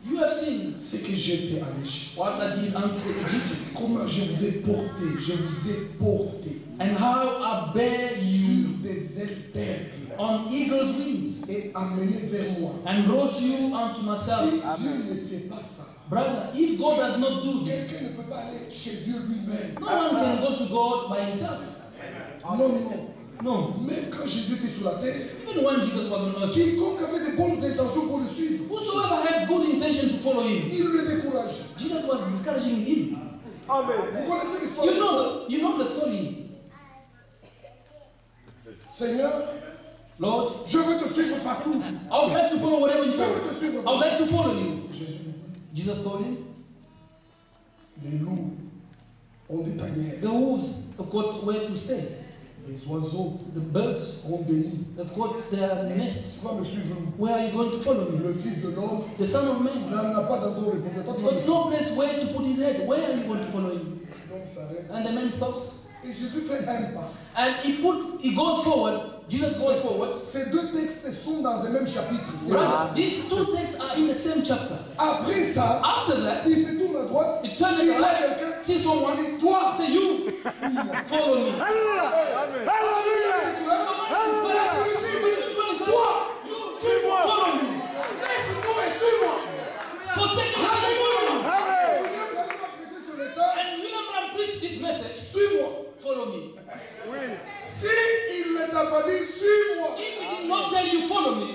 You have seen ce que j'ai fait à l'Égypte. what I did unto the Egyptians, Comment je vous ai porté. Je vous ai porté and how I bare you sur des ailes d'aigles on eagle's wings, et amené vers moi. and brought you unto Si myself. Dieu ne fait pas ça, Brother, if God does not do this, quelqu'un ne peut pas aller chez Dieu lui-même. no one can go to God by himself. Non, non. No. Même quand Jésus était sur la terre, Even when Jesus was on earth, quiconque avait de bonnes intentions pour le suivre, whosoever had good intention to follow him, il le décourage. Jesus was discouraging him. Vous connaissez l'histoire? You know the story. Seigneur, Lord, je veux te suivre partout. I would like to follow wherever you Je go. veux te suivre I would partout. like to follow you. Jésus lui dit, Jesus told him, les loups ont des tanières, the wolves have got where to stay. les oiseaux The birds ont des nids. have got their nests. Tu vas me suivre. Where are you going to follow me? Le Fils de l'homme The Son of Man. n'a pas d'endroit où reposer. Toi, tu vas me But suivre. no place where to put his head. Where are you going to follow him? Donc, s'arrête. And the man stops. Et Jésus fait un pas. And he goes forward. Jesus goes forward. Ces deux textes sont dans un même chapitre. C'est Brother, these two texts are in the same chapter. Après ça, After that, il se tourne à droite. he turned Il it voit right. quelqu'un see someone, Il dit, toi, say you, follow me. Amen. toi, Suis-moi. Follow me. laisse-moi et suis-moi. Forsake me. Amen. Sur les sœurs, And remember, I preach this message. suis-moi. Follow me. Oui. Si il ne t'a pas dit, suis-moi. If he did not tell you follow me,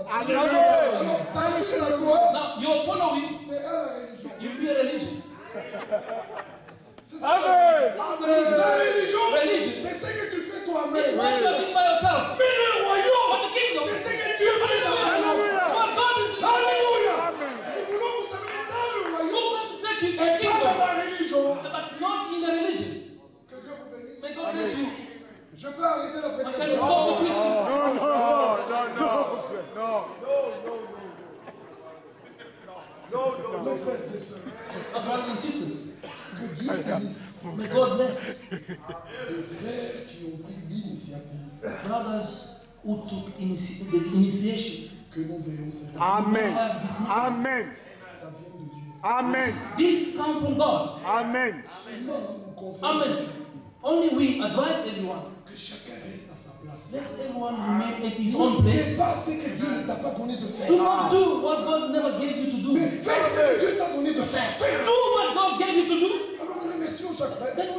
Amen. Alors, ta suite à toi, now your following, c'est à la religion. you'll be a religion. C'est ça. Amen. This is religion. La religion, Religion. c'est ce que tu fais It's toi-même. what you're doing by yourself. Mais le royaume, But the kingdom, c'est ce que Dieu fait dans le royaume. Alléluia. what God is doing, Alléluia. Amen. Nous voulons vous amener dans le who royaume wants to take you to et the pas dans kingdom, la religion. but not in the religion. Que Dieu vous bénisse. May God bless you. Je peux arrêter la Can you prédication. stop the preaching? Mes frères et sœurs, Our brothers and sisters, que Dieu bénisse may God bless des frères qui ont pris l'initiative brothers who took the initiation. que nous ayons cette Amen. Have this meeting. Amen. Ça vient de Dieu. Amen. This come from God. Amen. Seulement nous conseillons Amen. Only we advise everyone. que chacun reste à sa place. Let everyone remain at his Ne own fais place. pas ce que Dieu ne t'a pas donné de Do faire. not do what God never gave you to do. Mais fais ce que Dieu t'a donné de faire. Fais. Do what God gave you to do. Alors nous remercions chaque frère. Then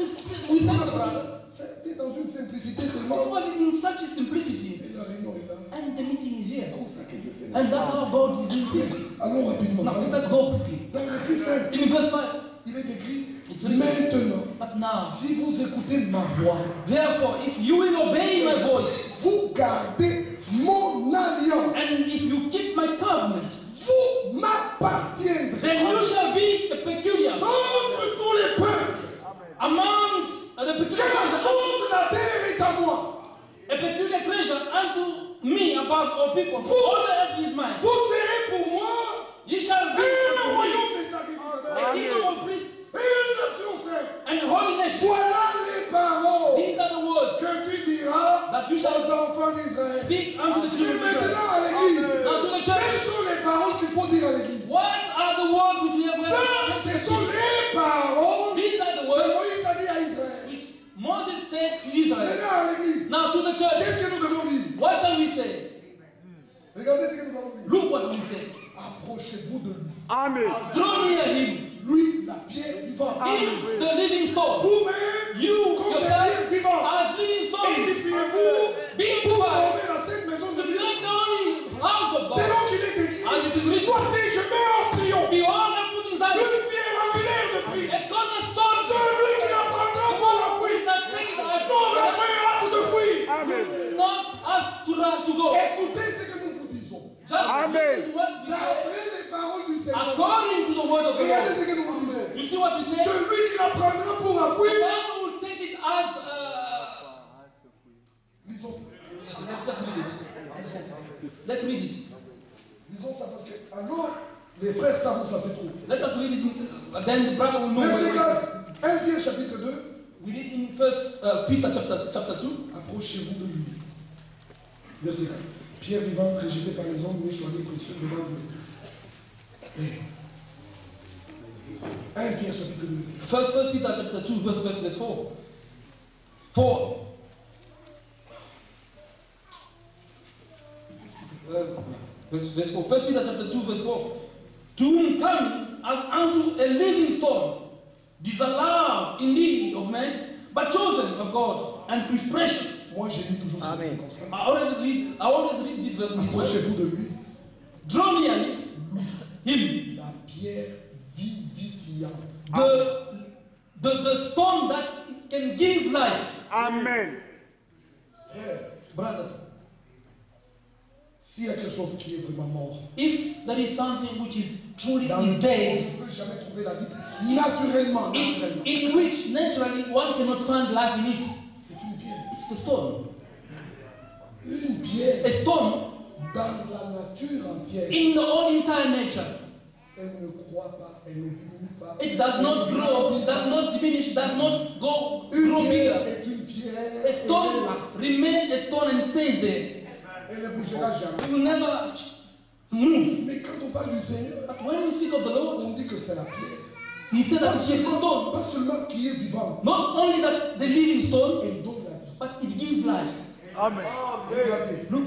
we thank the brother. C'était dans une simplicité It tellement. was in such a simplicity. Et la réunion est là. And the meeting is C'est here. comme ça que Dieu fait. And that's how God is doing it. Allons rapidement. Now let's go quickly. Dans le verset 5, In verse 5. il est écrit It's written. maintenant, But now, si vous écoutez ma voix, therefore, if you will obey my voice, vous gardez mon alliance, and if you keep my covenant, vous m'appartiendrez. then you shall be a peculiar Entre tous les peuples, amongst the peculiar car treasure, toute la terre est à moi. a peculiar treasure unto me above all people. For all the earth is mine. Vous serez pour moi Ye shall be un unto me royaume de sacrificateurs, a kingdom of priests une nation sainte. and a holy nation. Voilà les paroles These are the words que tu diras that you aux shall enfants d'Israël. speak unto the Et children of Israel. maintenant à l'église, Now to the church, quelles sont les paroles qu'il faut dire à l'église? what are the words which we have Ça, ce sont les paroles These are the que words Moïse a dit à Israël. which Moses said to Israel. Maintenant à l'église, Now to the church, qu'est-ce que nous devons dire? what shall we say? Regardez ce que nous allons dire. Look what we say. Approchez-vous de lui. Amen. Draw near him. Lui, la pierre vivante. Him, the living stone. Vous-même, You, comme la yourself, pierre vivante, as living stones. édifiez-vous Being pour purified. former la sainte maison de To Dieu. make the only house of C'est God. donc qu'il est écrit. As it is written. Voici, je mets en Sion Behold, I put inside une pierre angulaire de prix. a cornerstone. Celui qui la prendra pour la pluie, That take it as n'aura pas hâte de fuir. Amen. not us to run to go. Écoutez ce que nous vous disons. Just Amen. listen to what we say. D'après les paroles du Seigneur. According to the word of the Regardez Lord. ce que nous vous disons. You see what we say? Celui qui la prendra pour la The pluie. man will take it as Lisons ça. let's just read it. Let's read it. Lisons ça parce que alors les frères savent où ça se trouve. Let us read it. Then the brother will know. Verset where it 4, 1 Pierre chapitre 2. is. We read in First Peter chapter 2. Approchez-vous de lui. Verset 4. Pierre vivante, rejetée par les hommes, mais choisie précieux devant Dieu. 1 Pierre chapitre 2. First Peter chapter 2 verse 4. For verse 4. First Peter chapter 2 verse 4. To whom coming as unto a living stone, disallowed indeed of men, but chosen of God and precious. Moi j'ai lu toujours ça. C'est comme ça. I always read this verse in this way. Approchez-vous de lui. Draw near him, La pierre vivifiante. the stone that can give life. Amen. Frère, Brother, s'il y a quelque chose qui est vraiment mort, if there is something which is truly dans is lequel dead, on ne peut jamais trouver la vie naturellement, in which naturally one cannot find life in it, c'est une pierre. it's the stone. Une pierre A stone dans la nature entière. in the whole entire nature. Elle ne croît pas, elle ne diminue pas. It does not grow, does not diminish, does not grow Une pierre bigger. est une pierre. A Elle stone est là. remains a stone and stays there. Elle ne bougera jamais. It will never move. Mais quand on parle du Seigneur, But when we speak of the Lord, on dit que c'est la pierre. He said that he is the stone. Pas seulement qui est vivant, Not only that the living stone, elle donne la vie. but it gives life. Amen. Regardez, Look,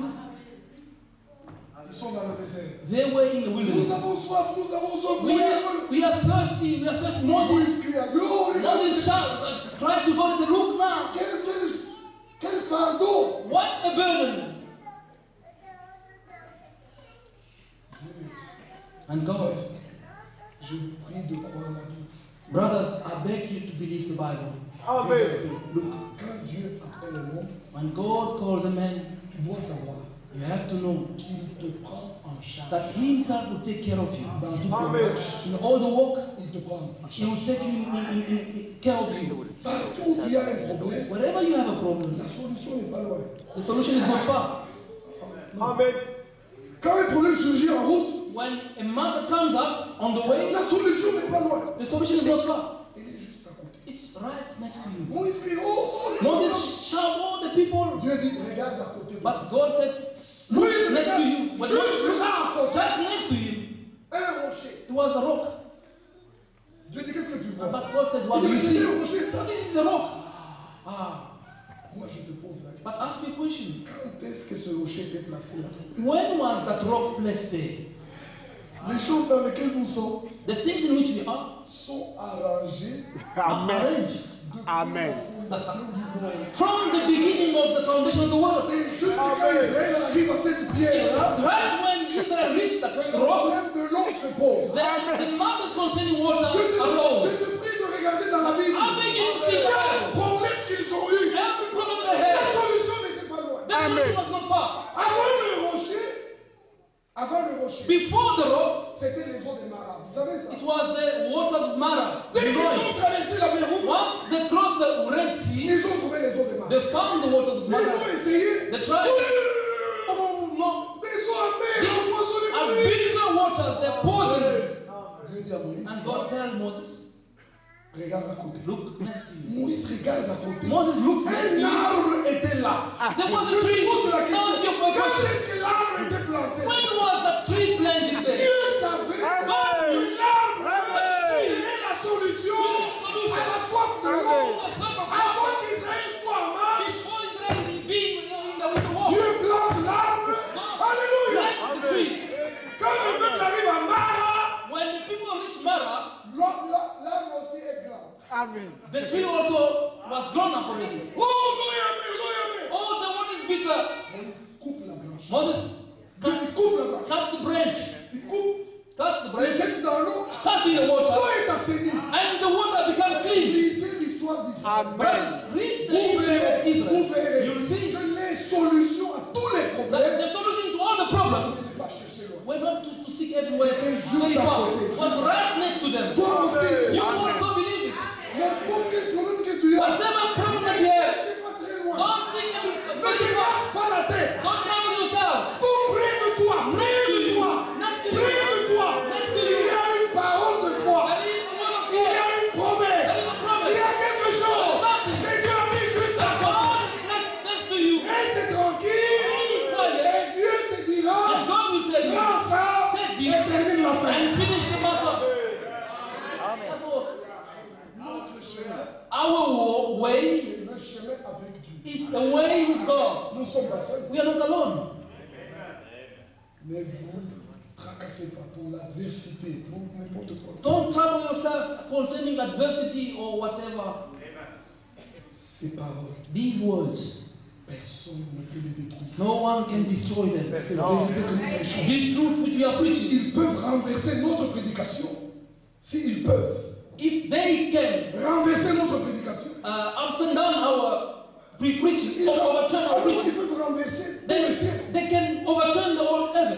ils sont dans le désert. they were in the Nous wilderness. avons soif, nous avons soif. We are thirsty. We are thirsty. Moses tried to go and say, look now, Quel fardeau! what a burden. And God, Je vous prie de croire la Bible. brothers, I beg you to believe the Bible. Amen. Regardez, quand Dieu appelle le monde, When God calls a man, tu dois savoir you have to know qu'il te prend en charge. that He Himself will take care of you. Dans toute Amen. la marche, In all the work, il te prend en He will charge. take you in care of you. Partout où il y a un problème, Wherever you have a problem, la solution n'est pas loin. the solution is not far. Amen. Quand un problème surgit en route, When a matter comes up on the way, la solution n'est pas loin. the solution is not far. Elle est juste à côté. It's right next to you. Moïse crie, oh, oh, Moses showed all the people, Dieu dit, regarde à côté. but God said, look Moïse, next to you. When Moses juste là à looked, côté. just next to him, Un rocher. it was a rock. Dieu dit, qu'est-ce que tu vois? But God said, what Il do dit, you c'est see? un rocher, ça. This is the rock. Ah, Moi, je te pose la question. but ask me a question. Quand est-ce que ce rocher était placé là? When was that rock placed there? Les choses dans lesquelles nous sommes The things in which we are sont arrangées Amen. arranged Amen. from the beginning of the foundation of the world. C'est juste quand Israël arrive à cette pierre-là, Right when Israel reached that le rock, problème de l'eau se pose. the matters concerning water Je arose. te prie de regarder dans la Bible. I beg you to see Le that. problème qu'ils ont eu, Every problem they la had, solution n'était pas loin. the solution was not far. Avant le rocher, Before the rock, c'était les eaux des Mara. Vous savez ça? it was the waters of Mara. Dès qu'ils ont traversé la mer Rouge, Once they crossed the Red Sea, ils ont trouvé les eaux des Mara. they found the waters of Mais ils Mara. ont essayé. They tried. Oh no! Des eaux amères, des poissons And de pluie. bitter waters, they're poison. Dieu dit à Moïse, And God tell Moses, regarde à côté. look next to you. Moïse regarde à côté. Moses looks next to Un you. arbre était là. There was Je a tree. pose la Now question. your Quand question. est-ce que l'arbre était planté? When was that tree planted there? Dieu savait que l'arbre était la solution à la soif de l'eau. Avant qu'Israël soit en marche, Before Israel being in the war, Dieu plante l'arbre. Alléluia. plant the tree. Quand le peuple arrive à Mara, When the people reached Mara, l'arbre aussi est grand. Amen. the tree also was grown up already. Oh, gloire à Dieu, gloire à Dieu. Oh, the water is bitter. Moïse coupe la branche. Moses, Il coupe la branche. cut the branch. Il coupe, Cut the il branch. jette dans l'eau. Cast in the water. L'eau est assainie. And the water became clean. Lisez l'histoire d'Israël. Brothers, read the history of Vous Israel. verrez You'll see que les solutions à tous les that problèmes, the solution to all the problems ce n'est pas chercher loin. were not to seek everywhere, C'était juste very à far. côté. Was right next to them. Toi aussi, You also believe it. n'importe quel problème que tu as, Whatever problem that you have, c'est pas très loin. don't think Ne very te far. casse pas la tête. Don't trouble yourself. Tout près de toi, près de toi, Next to près you. de toi, Next to il you. y a une parole de foi. There is a word of Il y God. a une promesse. There is a promise. Il y a quelque chose que Dieu a mis juste à That toi. God is next to you. Reste tranquille. Et Dieu te dira, And God will tell you, prends ça take et this termine l'affaire. and finish the matter. Notre chemin, Our way c'est le chemin avec Dieu. is the way with God. Nous ne sommes pas seuls. We are not alone. Mais vous tracassez pas pour l'adversité, pour n'importe quoi. Don't trouble yourself concerning adversity or whatever. Ces paroles, These words, personne ne peut les détruire. no one can destroy them. C'est la vérité que nous prêchons. This truth which we are preaching, Ils peuvent renverser notre prédication. S'ils peuvent if they can renverser notre prédication, upside down our preaching or overturn our ils preaching, peuvent renverser tout le ciel. they can overturn the whole heaven.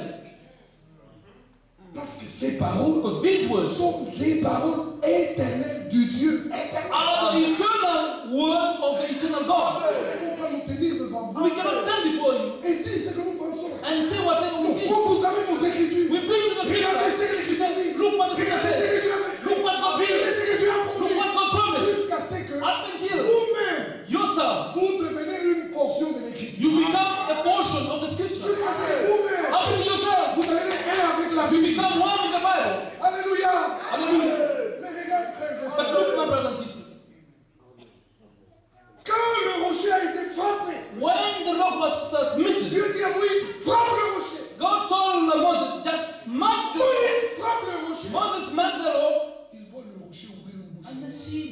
Parce que ces paroles Because these words sont les paroles éternelles du Dieu éternel. are the eternal word of the eternal God. On ne peut pas nous tenir devant vous We cannot stand before you et dire ce que nous pensons. and say whatever we think. On vous a mis nos écritures. We bring to the Regardez ce scripture. que l'Écriture dit. Look what the scripture Regardez ce says. que Dieu a fait. Look what God Regardez did. ce que Dieu a Look promis. what God promised. Jusqu'à ce que Up until vous-même, yourselves, vous devenez une portion de l'Écriture. you become a portion of the scripture. Jusqu'à ce que vous-même, Up until yourself, vous devenez un avec la you Bible. become one with the Bible. Alléluia. Hallelujah. Mais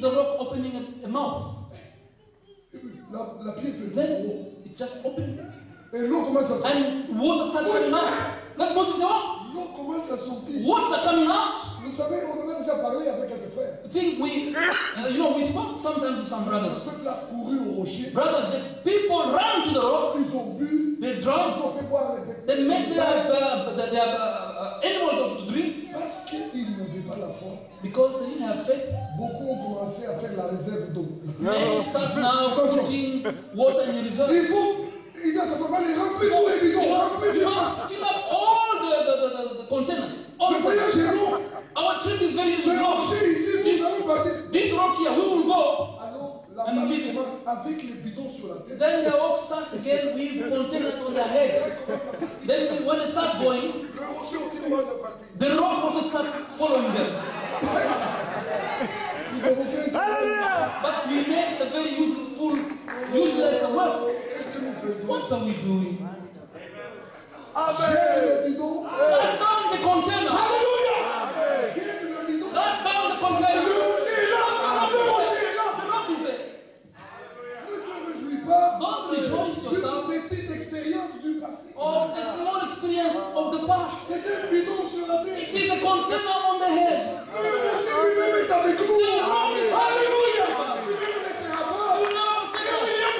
the rock opening a mouth. La pierre fait Then l'eau. it just opened. Et l'eau commence à sortir. And water started coming out. Like Moses said, oh, L'eau commence à sortir. water coming out. Vous savez, on en a déjà parlé avec quelques frères. I think we spoke sometimes with some brothers. Le peuple a couru au rocher. Brothers, the people ran to the rock. Ils ont bu. They Ils drank. ont fait boire avec. They made their animals also to drink Parce qu'ils n'avaient pas la foi. because they didn't have faith. Beaucoup ont commencé à faire la réserve d'eau. Many start now putting water in the reserve. Il faut. Il y a simplement les remplir tous les bidons. Remplir You les must fill up all the containers. All Le the voyage est long. Our trip is very Ce long. rocher ici, nous allons partir. This rock here, we will go. Alors, la And marche leave. commence avec les bidons sur la tête. Then the walk starts again with containers on their head. Then when they start going, Le rocher aussi commence à partir. the rock will start following them. Nous avons fait un But we make a very useless work. Qu'est-ce que nous faisons? What are we doing? Jette le bidon. Cast down the container. Jette le bidon. Cast down the container. Le rocher est là. Le rocher est là. The rock is there. Ne te réjouis pas Don't rejoice yourself d'une petite expérience du passé. of a small experience of the past. C'est un bidon sur la It tête. is a container on the head. Le rocher lui-même est avec nous. Alléluia. Il ne nous laissera pas. You never say that. Alléluia.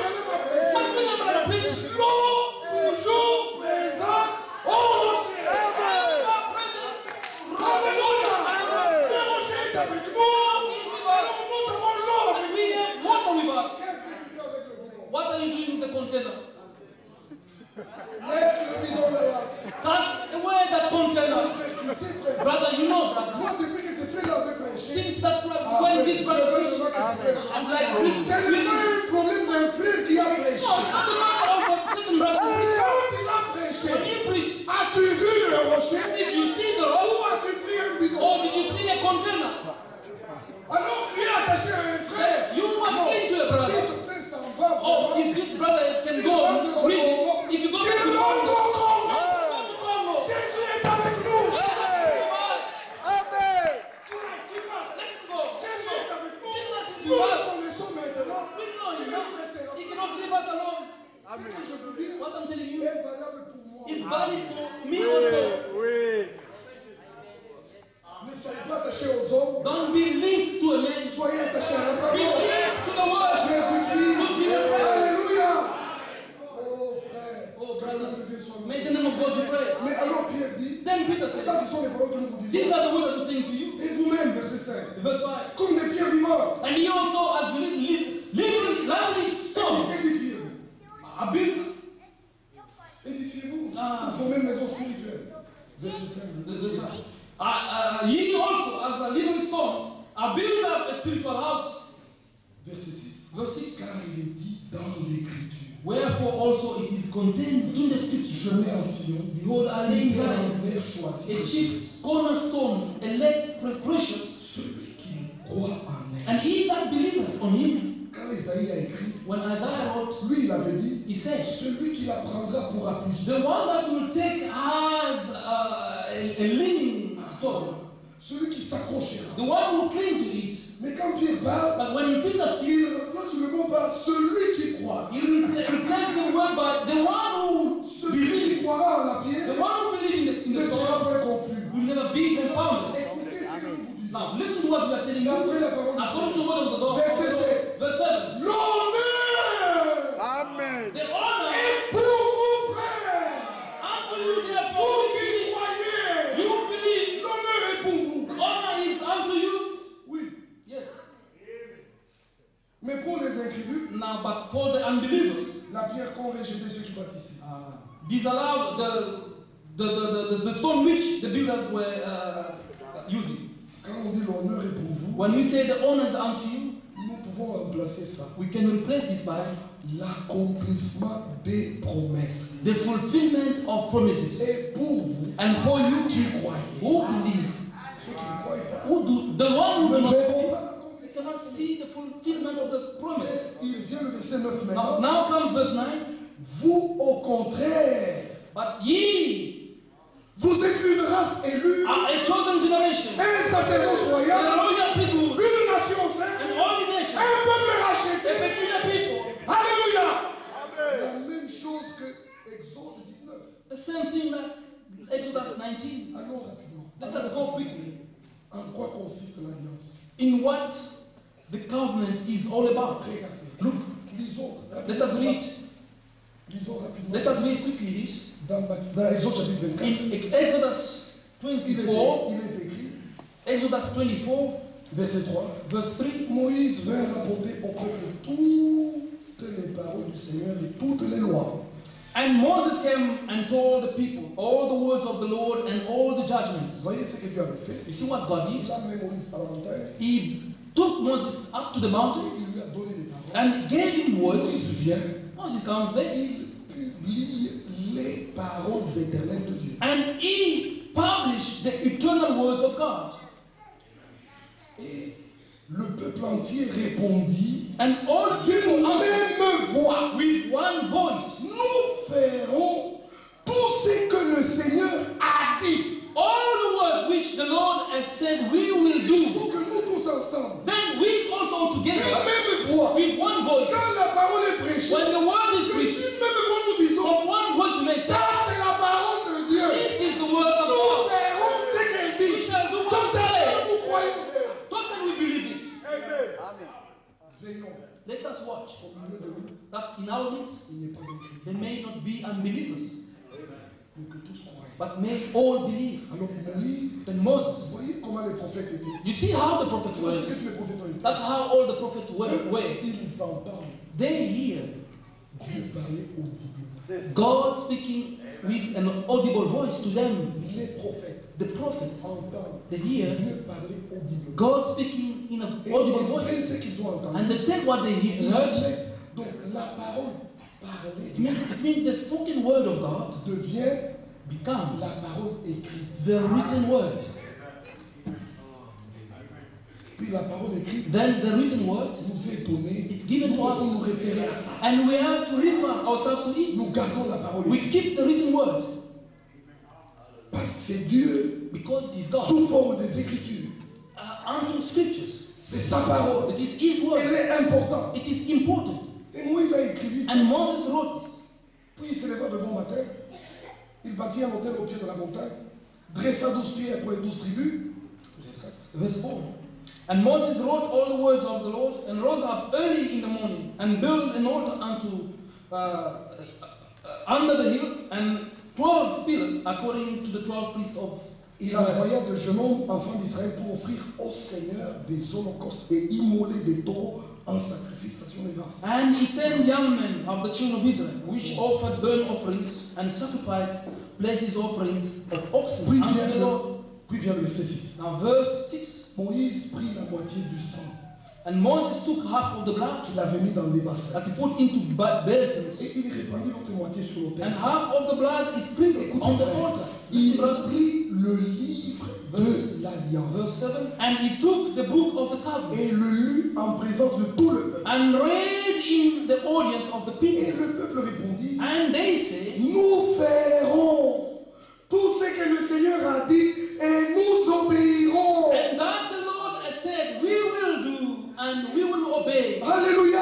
But we never preach. L'eau toujours présente au rocher. Ever present. Alléluia. Le rocher est avec nous. Alors nous avons l'eau. And we have water with us. Qu'est-ce que tu fais avec le bidon? What are you doing with the container? Laisse le bidon là-bas. Cast away that container. Tu sais, frère, Brother, you know, brother. moi depuis que ce frère-là avait prêché, Since that when this brother preached, I'm like, ce n'est pas un problème d'un frère qui a prêché. no, it's not the matter of a certain brother who preached. Quand il a When prêché, he preached, as-tu vu le rocher if you see the rock, ou as-tu pris un bidon? or did you see a container? Alors tu es attaché à un frère. You must cling to a Si brother. ce frère s'en va, Oh, if this brother can go, really, if you go back to Congo, go to Congo. Jésus est avec nous. Let it go. Jésus est avec nous. Jesus is Nous with le us. connaissons maintenant. We know Il him. ne nous laissera He pas. cannot leave us alone. Ce que je veux dire What I'm telling you est valable pour moi. is valid for me also. Ne soyez pas attachés aux hommes. Don't be linked to a man. Soyez attachés à la Be parole. linked to the word. Jésus-Christ. Alléluia. Oh frère. Oh, Que brother, le nom de Dieu soit loué. may the name of God be praised. Mais alors Pierre dit, Then Peter ça says, ce sont les paroles que nous vous these disons. are the words I'm saying to you. Et vous-même, verset 5, Verse 5. comme des pierres vivantes, And he also has lively stones. édifiez-vous. A built Édifiez-vous Ah. pour vos mêmes maisons spirituelles. Verset 5. ye also, as a living stones, are built up a spiritual house. Verset 6. Verse 6. Car il est dit dans l'Écriture, Wherefore also it is contained in the je scripture. mets en Sion Behold, I lay in une Zion pierre a choisie, chief cornerstone, elect, precious, celui qui croit en elle. and he that believeth on him. Quand Isaïe a écrit, When Isaiah wrote, lui il avait dit, he said, celui qui la prendra pour appui. the one that will take as a leaning stone, Celui qui s'accrochera. the one who will cling to it. Mais quand Pierre parle, But when Peter speaks, il remplace le mot par celui qui croit. he replaces the word by the one who Celui qui believes. croira en la The pierre one who believes in ne the sera stone pas confus. will never be confounded. Écoutez ce que nous vous disons. Now, listen to what we are telling D'après you. la parole de According to the word of the God. Verset 7. Verse 7. L'honneur Amen. The honor est pour vous, frères. unto you, therefore, Vous who qui believe. croyez, You who believe. l'honneur est pour vous. The honor is unto you. Oui. Yes. Mais pour les incrédules, Now, but for the unbelievers, la pierre qu'ont rejeté ceux qui bâtissaient. disallowed the stone which the builders were using. Quand on dit l'honneur est pour vous, When we say the honor is unto you, nous pouvons remplacer ça. we can replace this by L'accomplissement des promesses. the fulfillment of promises. Et pour vous And for you qui croyez, who believe, ceux qui ne croient pas, who do, the one who ne do not verront believe, pas they l'accomplissement. cannot see the fulfillment of the promise. Il vient le verset 9 Now, maintenant. now comes verse 9. Vous, au contraire, But ye vous êtes une race élue, are a chosen generation, un sacerdoce a royal, royal priesthood, une nation sainte, and holy 19. Allons rapidement. Let us go quickly. En quoi consiste l'alliance? In what the covenant is all about. Regardez. Look, Lisons. let us read. Lisons rapidement. Let us read quickly this. Dans Exode chapitre 24. In Exodus Il 24, est écrit, Exodus 24, verset 3. verse 3. Moïse vint rapporter au peuple toutes les paroles du Seigneur et toutes les lois. And Moses came and told the people all the words of the Lord and all the judgments. Voyez ce que Dieu avait fait. You see what God did? Il a amené Moïse à la montagne He took Moses up to the et mountain il lui a donné les paroles. and gave him words. Moïse vient, Moses comes there il publie les paroles éternelles de Dieu. and he published the eternal words of God. Et le peuple entier répondit And all the d'une people answered même voix. with one voice. Nous ferons tout ce que le Seigneur a dit. All the word which the Lord has said we will Il do. faut que nous tous ensemble, Then we also d'une together même voix, with one voice. quand la parole est prêchée, When the word is preached, d'une même voix nous disons, from one voice we may ça say, c'est la parole de Dieu. this is the word of Nous God. verrons ce qu'elle We dit. shall do what Tant it says. que vous croyez faire. Totally we believe it. Veillons Let us watch au milieu de nous, that in our midst il n'y ait pas d'incrédulité, there may not be unbelievers, mais que tous croient. but may all believe. Alors Moïse, Then Moses, vous voyez comment les prophètes étaient. you see how the prophets C'est were. ce que tous les prophètes ont été. That's how all the prophets were. Ils entendent They hear Dieu parler audiblement. God speaking with an audible voice to them. Les prophètes The prophets, entendent they hear Dieu parler audiblement. God speaking in an Et audible ils prennent voice. ce qu'ils ont entendu. And they take what they Ils heard. mettent. Donc la parole parlée It means the spoken word of God devient becomes la parole écrite. the written word. Puis la parole écrite Then the written word, nous est donnée. it's given to Nous devons nous us. référer à ça. And we have to refer ourselves to it. Nous gardons la parole We écrite. keep the written word Parce que c'est Dieu because it is God. sous forme des Écritures. Unto scriptures. C'est sa parole. It is His word. Elle est importante. It is important. Et Moïse a écrit ça. And Moses wrote this. Puis il se leva de bon matin. Il bâtit un autel au pied de la montagne. Dressa 12 pierres pour les 12 tribus. Verse 4. And Moses wrote all the words of the Lord and rose up early in the morning and built an altar under the hill and 12 pillars according to the 12 priests of Il Israel. envoya de jeunes hommes, enfants d'Israël, pour offrir au Seigneur des holocaustes et immoler des taureaux en sacrifice d'action de grâce. And he sent young men of the children of Israel, which offered burnt offerings and sacrificed places offerings of oxen Puis unto the Lord. vient le verset 6. Now verse 6. Moïse prit la moitié du sang And Moses took half of the blood qu'il avait mis dans des bassins. that he put into basins, Et il répandit l'autre moitié sur l'autel. and half of the blood is sprinkled on the altar. You see, Il brothers? prit le livre de l'Alliance Verse 7. And he took the book of the covenant et le lut en présence de tout le peuple. and read in the audience of the Et people. le peuple répondit, And they say, nous ferons tout ce que le Seigneur a dit et nous obéirons. and that the Lord has said, we will do and we will obey. Alléluia.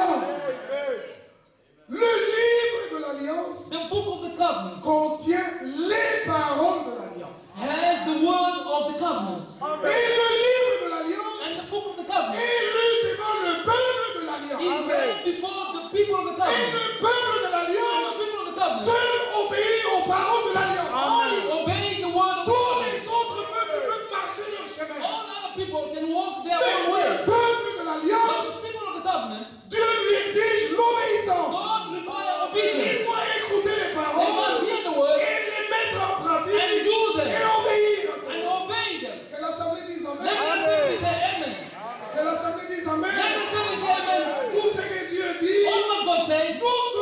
Le livre de l'Alliance The book of the covenant contient les paroles de l'Alliance. has the word of the covenant. Et le livre de l'Alliance And the book of the covenant est lu devant le peuple de is l'Alliance. read before the people of the Et covenant. le peuple de And the l'Alliance people of the covenant seul obéit aux paroles de l'Alliance. only obey the word of the Tous covenant. les autres peuples peuvent marcher leur chemin. All other people can walk their Mais own le way. peuple de But l'Alliance, the people of the covenant, Dieu lui exige l'obéissance. God requires Il obedience. doit écouter les They paroles must hear the word et les mettre en and pratique do et them obéir. and obey them. Que l'Assemblée dise Let Amen. the assembly say amen. Que l'Assemblée dise Let the Amen. assembly say amen. Tout ce que Dieu dit, All what God says, nous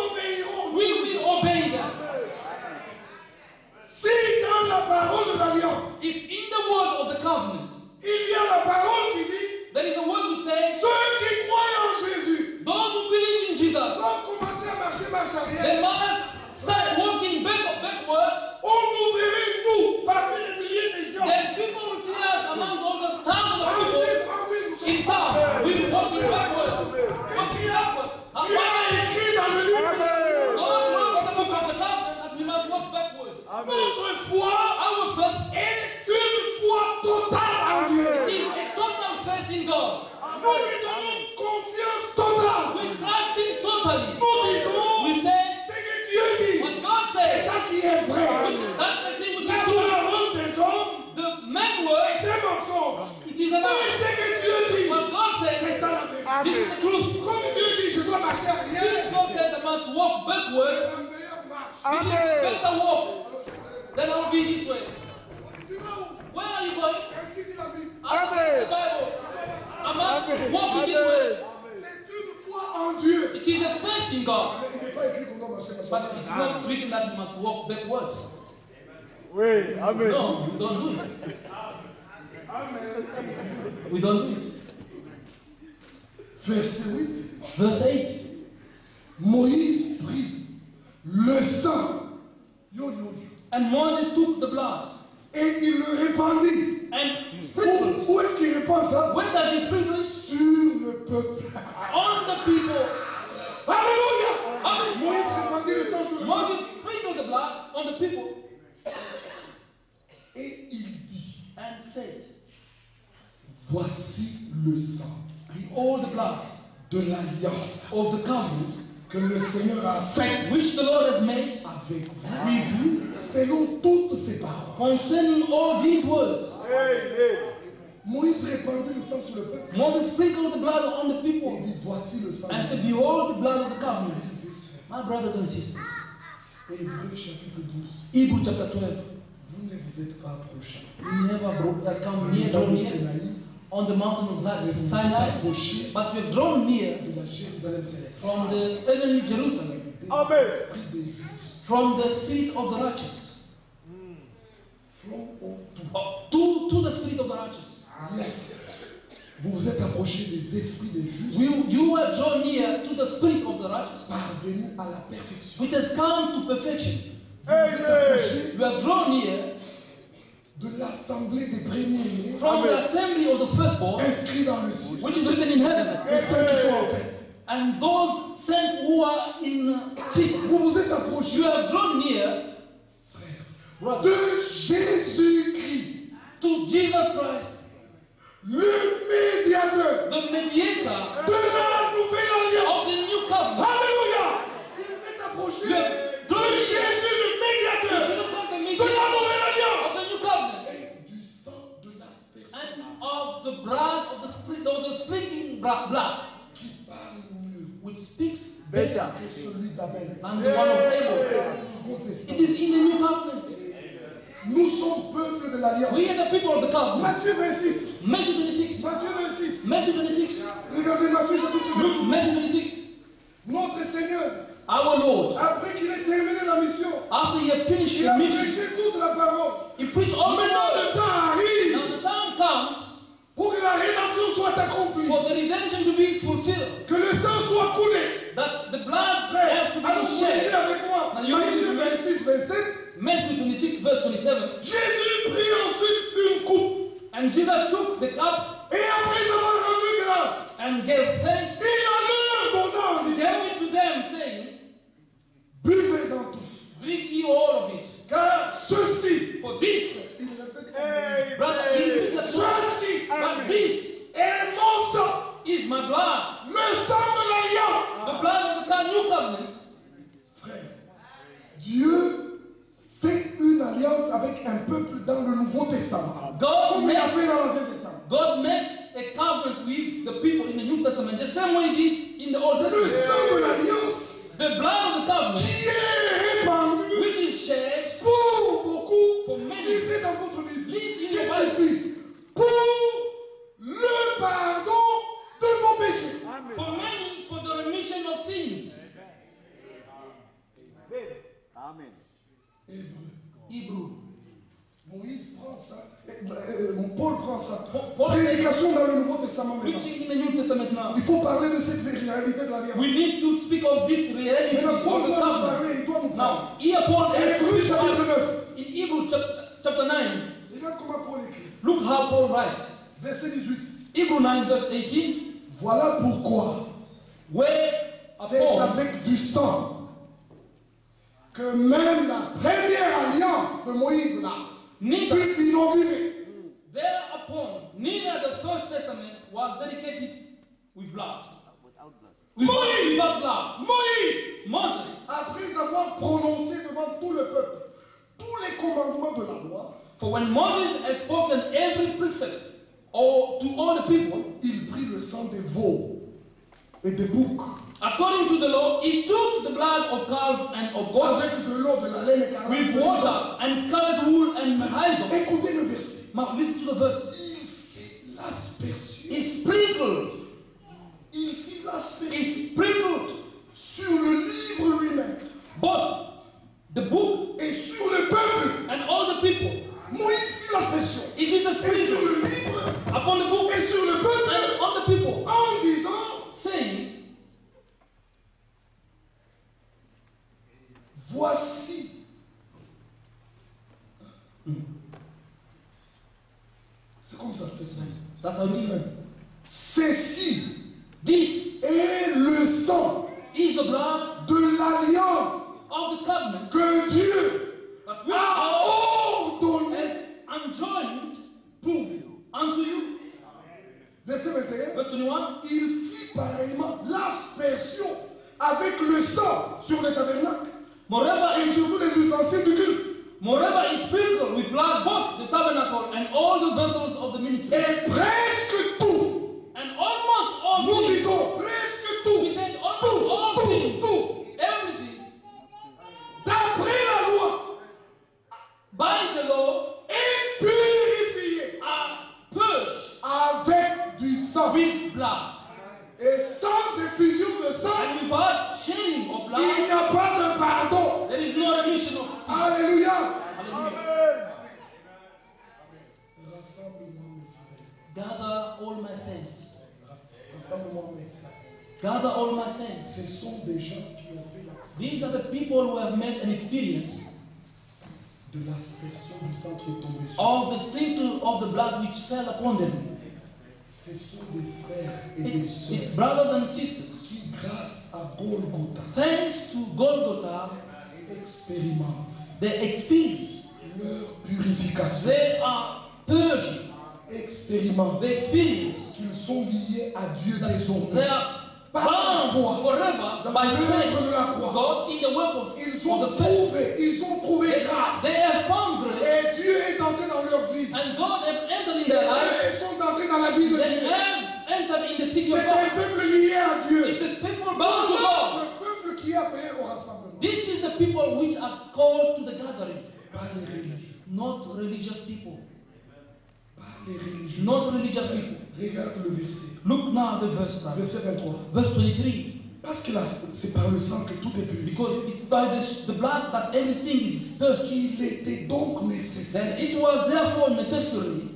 is a Mais lie. ce que Dieu dit, What God c'est says, ça la vérité. this is the truth. Comme Dieu dit, je dois marcher arrière. Since God says I must walk C'est backwards, la meilleure marche. this is Amen. better walk Alors je sais. than I'll be this way. Tu vas où? Where are you going? Ainsi dit la Bible. I the Bible. I must walk in this way. C'est une foi en Dieu. It is a faith in God. Mais il n'est pas écrit qu'on doit marcher But arrière. it's not written that you must walk backwards. Oui, Amen. No, we don't do it. We don't do it. Verset 8. Verse 8. Moïse prit le sang. Yo, yo, yo. And Moses took the blood Et il le répandit. and sprinkled. Où est-ce qu'il répand ça? Where does he sprinkle it? Sur le peuple. On the people. Alléluia. Amen. Moïse répandit le sang sur le peuple. Moses sprinkled the blood on the people Et il dit, and said, voici le sang Behold the blood de l'alliance of the covenant que le Seigneur a faite which the Lord has made avec vous, with you selon toutes ses paroles. concerning all these words. Amen. Moïse répandit le sang sur le peuple. Moses sprinkled the blood on the Et people il dit, voici le sang. and said, Behold the blood of the covenant. Frères et sœurs, My brothers and sisters, Hébreux chapitre 12. Hebrew chapter 12. Vous ne vous êtes pas approchés. We never come near, Dans draw le near Sinaï, on the mountain of mais vous vous êtes Sinai, approchés but we have drawn near de la Jérusalem céleste. from the heavenly Jerusalem, Des Amen. esprits des justes. from the spirit of the righteous, From all to the spirit of the righteous. Yes. Vous vous êtes approchés des esprits des justes, You were drawn near to the spirit of the righteous, parvenus à la perfection. which has come to perfection. Vous vous êtes approchés You are drawn near de l'assemblée des premiers-nés, from the assembly of the firstborn, inscrits dans le ciel. which is written in heaven, Les saints qui sont en fête. and those sent who are in feast. Vous vous êtes approchés, You are drawn near, frère, brother, de Jésus-Christ, to Jesus Christ, le médiateur the mediator de la nouvelle alliance. of the new covenant. Alléluia. Vous vous êtes approchés de Jésus, le médiateur Jesus Christ, the de mediator la nouvelle alliance. of the new covenant, Et du sang de l'aspersion and of the blood of the split, of the splitting blood, qui parle mieux which speaks better que celui d'Abel. than the one of Abel. Nouveau It Testament. is in the new covenant. Nous sommes peuple de l'alliance. We are the people of the covenant. Matthieu 26. Matthew 26. Matthieu 26. Matthew 26. Regardez Matthieu chapitre 26. Look, Matthew 26. Notre Seigneur, Our Lord, après qu'il ait terminé la mission, after he had finished il the a mission, prêché toute la parole. he preached all the Maintenant word. le temps arrive Now the time comes pour que la rédemption soit accomplie. for the redemption to be fulfilled. Que le sang soit coulé. That the blood Frère, has to alors be vous lisez shed. avec moi. Now you need to Matthieu 26, 27. Matthew 26, verse 27. Jésus prit ensuite une coupe. And Jesus took the cup Et après avoir rendu grâce, and gave thanks, il en leur donna en disant, gave it to them, saying, buvez-en tous. Drink ye all of it. Car ceci, For this, il répète, brother, he repeats that word. ceci But this est mon sang, is my blood, le sang de l'alliance. the blood of the new covenant. Frère, Dieu fait une alliance avec un peuple dans le Nouveau Testament. Comme il a fait dans l'Ancien Testament. God makes a covenant with the people in the New Testament the same way he did in the Old Le Testament. sang de l'alliance The blood of the covenant, qui est répandu which is shed pour beaucoup. for many, Lisez dans votre Bible. Read in your Qu'est-ce Bible. qu'il dit? Pour le pardon de vos péchés. for many, for the remission of sins. Amen. Hébreu. Hebrew. Moïse prend ça. Paul prend ça. Paul- Prédication dans le Nouveau Testament maintenant. Preaching in the New Testament now. Il faut parler de cette réalité de l'alliance. We need to speak of this reality Maintenant, of Paul the doit nous covenant. parler, il doit nous parler. Now, here Paul has to Hébreux speak to chapitre us 9. in Hebrew chapter 9. Regarde comment Paul écrit. Look how Paul writes. Verset 18. Hebrew 9 verse 18. Voilà pourquoi Where c'est upon avec du sang que même la première alliance de Moïse là neither fut inaugurée. thereupon neither the first testament was dedicated with blood. Without blood. Without blood. Moïse, Moses, après avoir prononcé devant tout le peuple tous les commandements de la loi, for when Moses has spoken every precept or to all the people, il prit le sang des veaux et des boucs according to the law, he took the blood of calves and of goats avec de l'eau, de la laine écarlate. with water and scarlet wool and hyssop. Écoutez le verset. Now listen to the verse. Il fit l'aspersion. He sprinkled. Il fit He l'aspersion sprinkled sur le livre lui-même both the book et sur le peuple. and all the people. Moïse fit l'aspersion He did the et sur sprinkle le livre upon the book et sur le peuple and on the people, en disant, saying, voici. C'est comme ça. that I did. Ceci This est le sang is the blood de l'alliance of the covenant que Dieu that we a are ordonné as enjoined pour vous. unto you. Verset 21. Verse 21. Il fit pareillement l'aspersion avec le sang sur le tabernacle Moreover, et sur tous les ustensiles du culte. Moreover, is sprinkled with blood both the tabernacle and all the vessels of the ministry. Et presque tout, And almost all nous things. disons presque We tout, said almost all tout, things. tout, Everything d'après la loi, by the law est purifié are purged avec du sang. with blood. Et sans effusion de sang, And without shedding of il blood, n'y a pas de pardon. there is no remission of sin. Alléluia. Hallelujah. Rassemble-moi mes frères. Gather all my saints. Rassemble-moi mes saints. Gather all my saints. Ce sont des gens qui ont fait These are the people who have made an experience de l'aspersion du sang qui est tombé sur eux. of the sprinkle of the blood which fell upon them. Ce sont des frères et des It's sœurs brothers and sisters. qui, grâce à Golgotha, Thanks to Golgotha, expérimentent they experience. leur purification. They are purging. Expérimentent They experience. qu'ils sont liés à Dieu désormais. They are bound forever by faith to God in the work of Ils the faith. ils ont trouvé grâce. They have found grace, Et Dieu est entré dans leur vie. and God has entered in their life. Ils sont entrés dans la vie de They Dieu. have entered in the city C'est of God. un peuple lié à Dieu. It's the people bound to God. Le peuple qui est appelé au rassemblement. This is the people which are called to the gathering, Pas les religieux. not religious people. Pas les religieux. Not religious people. Regarde le verset. Look now at the verse now. Verset 23. Verse 23. Parce que là, c'est par le sang que tout est purifié. Because it's by the blood that everything is purged. Il était donc nécessaire, Then it was therefore necessary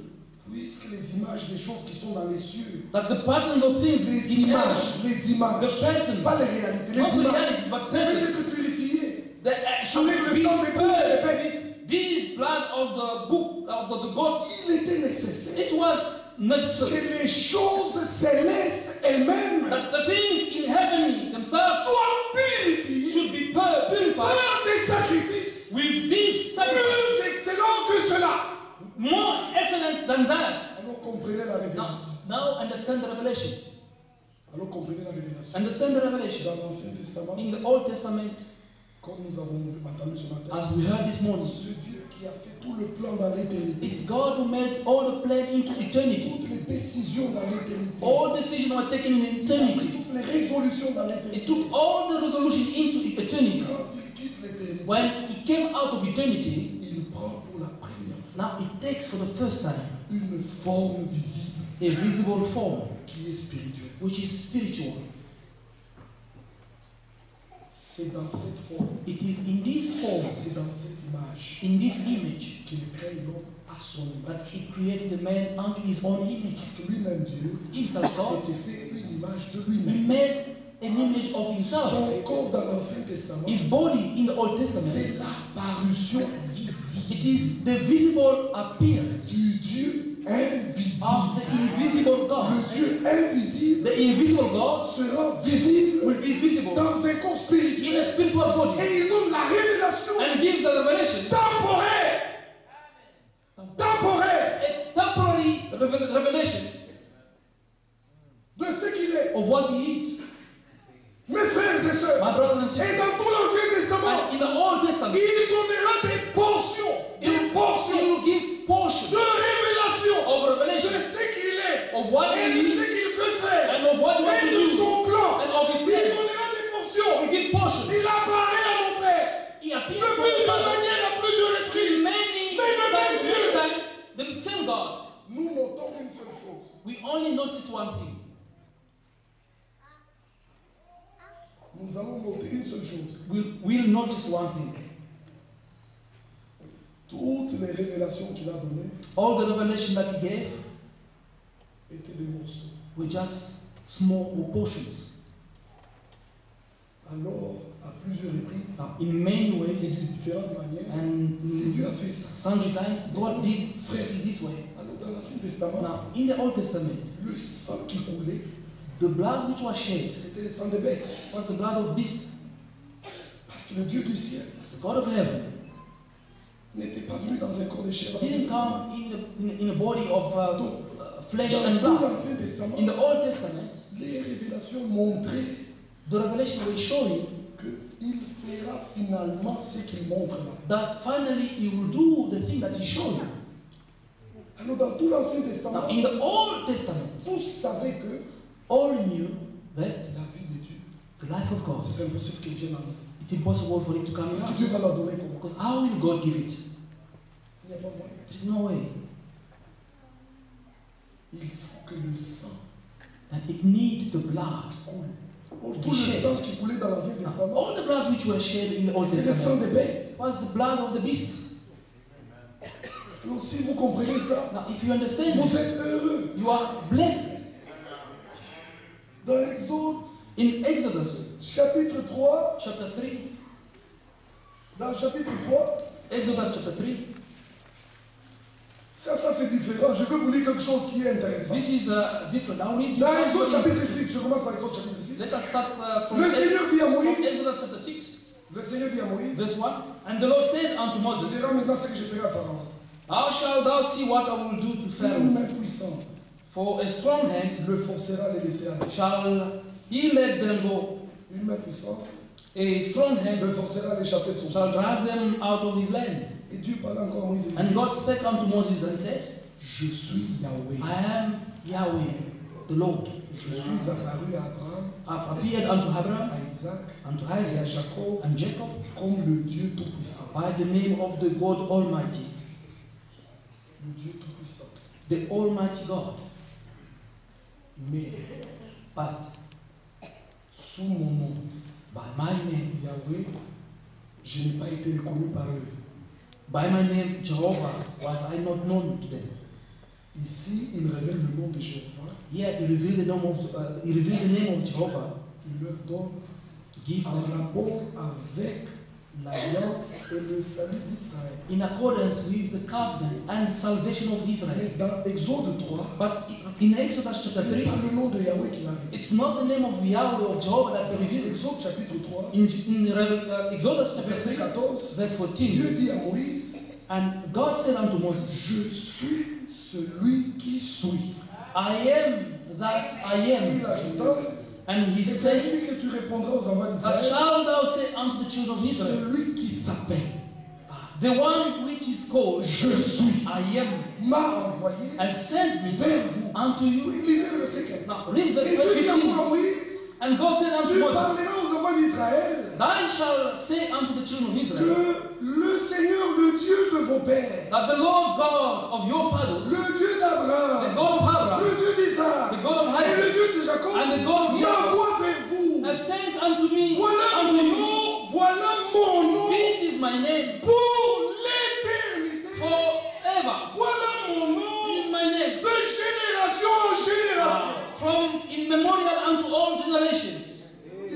puisque les images des choses qui sont dans les cieux, that the patterns of things les in heaven, images, the patterns, pas les réalités, les not the images, realities, but devaient patterns, être purifiées. that should Avec le be sang des boucs et des bêtes. purged with this blood of the book of the goats. Il était nécessaire It was necessary que les choses célestes elles-mêmes that the things in heaven themselves soient purifiées should be purified par des sacrifices with this sacrifice, plus excellents que cela. more excellent than that. Alors comprenez la révélation. Now understand the revelation. Alors comprenez la révélation. Understand the revelation. Dans l'Ancien Testament, In the Old Testament, comme nous avons entendu ce matin, as we heard this morning, ce Dieu qui a fait tout le plan dans l'éternité, it's God who made all the plan into eternity. toutes les décisions dans l'éternité, All decisions were taken in eternity. toutes les résolutions dans It l'éternité. took all the resolution into eternity. Quand il quitte l'éternité, When it came out of eternity, il prend pour la première fois now it takes for the first time une forme visible a visible form, qui est spirituelle. which is spiritual. C'est dans cette forme, It is in this form, c'est dans cette image in this image, qu'il crée l'homme à son that image. He created the man unto His own image. Parce que lui-même, Dieu, Himself, God, s'était fait une image de He lui-même. made an image of Himself. Son corps dans l'Ancien Testament, His body in the Old Testament, c'est l'apparition visible it is the visible appearance du Dieu invisible. of the invisible God. Le Dieu invisible The invisible God sera visible will be visible dans un corps in spirituel. a spiritual body Et il donne la révélation and gives the revelation, temporaire. Temporaire a temporary revelation de ce qu'il est. of what He is. Mes frères et sœurs, My brothers and et sisters, dans tout l'Ancien Testament, and in the Old Testament, il donnera des portions He will give de portion révélation of de revelation ce qu'il est. of nous notons une seule chose. we only notice one thing. Nous allons noter une seule chose. We'll notice one thing. Toutes les révélations qu'il a données All the revelation that he gave étaient des morceaux. were just small portions. Alors, à plusieurs reprises, Now, in many et de ways, différentes manières, and c'est Dieu a fait ça. sundry times, God did it this way. Alors, dans l'Ancien Testament, Now, in the Old Testament, le sang qui coulait, the blood which was shed c'était le sang des bêtes. was the blood of beasts. Parce que le Dieu du ciel The God of heaven n'était pas venu dans un corps de chair. didn't come in a body of flesh and Dans tout blood. l'Ancien Testament, In the Old Testament, les révélations montraient the revelation was showing qu'il fera finalement ce qu'il montre là. that finally he will do the thing that he showed. Alors, dans tout l'Ancien Testament, Now, in the Old Testament, tous savaient que all knew that la vie de Dieu, the life of God, c'est impossible qu'il vienne à nous. it's impossible for it to come in Parce que Dieu us. va la donner comment? Because how will God give it? Il n'y a pas moyen. There is no way. Il faut que le sang And it needs the blood. coule. Pour tout le sang qui coulait dans l'Ancien Testament, All the blood which were shed in the Old c'est le sang Testament des bêtes. was the blood of the beast. Alors, si vous comprenez ça, Now, if you understand vous this, êtes heureux. you are blessed. Dans Exode, In Exodus chapitre 3, chapter 3, dans le chapitre 3, Exodus chapter 3, ça c'est différent. Je veux vous lire quelque chose qui est intéressant. this is different. I'll read you Dans Exode something. chapitre 6, je commence par Exode chapitre 6. Let us start from Le Seigneur dit à from Moïse, Exodus chapter 6, le Seigneur dit à Moïse, verse 1. And the Lord said unto tu Moses, verras maintenant ce que je ferai à Pharaon. How shalt thou see what I will do to Une Pharaoh? main puissante For a strong hand le forcera à les laisser aller. shall he let them go. Une main puissante A strong hand le forcera à les chasser de son shall drive them out of his land. Et Dieu parla encore à Moïse et dit, And God spake unto Moses and said, je suis Yahweh. I am Yahweh, the Lord. Je suis apparu à Abraham, I've appeared unto Abraham, à Isaac unto et à Isaac, Jacob and Jacob, comme le Dieu Tout-Puissant. by the name of the God Almighty, Le Dieu Tout-Puissant. the Almighty God. Mais But sous mon nom, by my name, Yahweh, je n'ai pas été reconnu par eux. by my name, Jehovah, was I not known to them. Ici, il révèle le nom de Jéhovah. Here he revealed the name of Jehovah. Il leur donne Give en them rapport avec l'alliance et le salut d'Israël. in accordance with the covenant and the salvation of Israel. Mais dans Exode 3, But in Exodus ce chapter n'est 3, pas le nom de Yahweh qui arrive. it's not the name of Yahweh of Jehovah that he revealed. Exode chapitre 3, In Exodus chapter verset 3, 14, verse 14, Dieu dit à Moïse, and God said unto Moses, je suis celui qui suis. I am that I Et am. il ajouta, And he c'est said, ainsi que tu répondras aux enfants that d'Israël, shalt thou say unto the children of Israel, celui qui s'appelle the one which is called Je suis I am, m'a envoyé and sent me vers vous. unto you. Oui, lisez le verset 15. Now read verse Et Dieu dit encore 15. à Moïse, And God said unto tu Moses, parleras aux enfants d'Israël thou shalt say unto the children of Israel, que le Seigneur, le Dieu de vos pères, that the Lord God of your fathers, le Dieu the d'Abraham, God of Abraham, le Dieu d'Isaac the God of et le Isaac, Dieu de Jacob and the God of Jacob, m'envoie vers vous. has sent unto me, Voilà unto mon you. nom, voilà mon nom This is my name pour l'éternité. forever. Voilà mon This nom is my name de génération en génération. from in memorial unto all generations.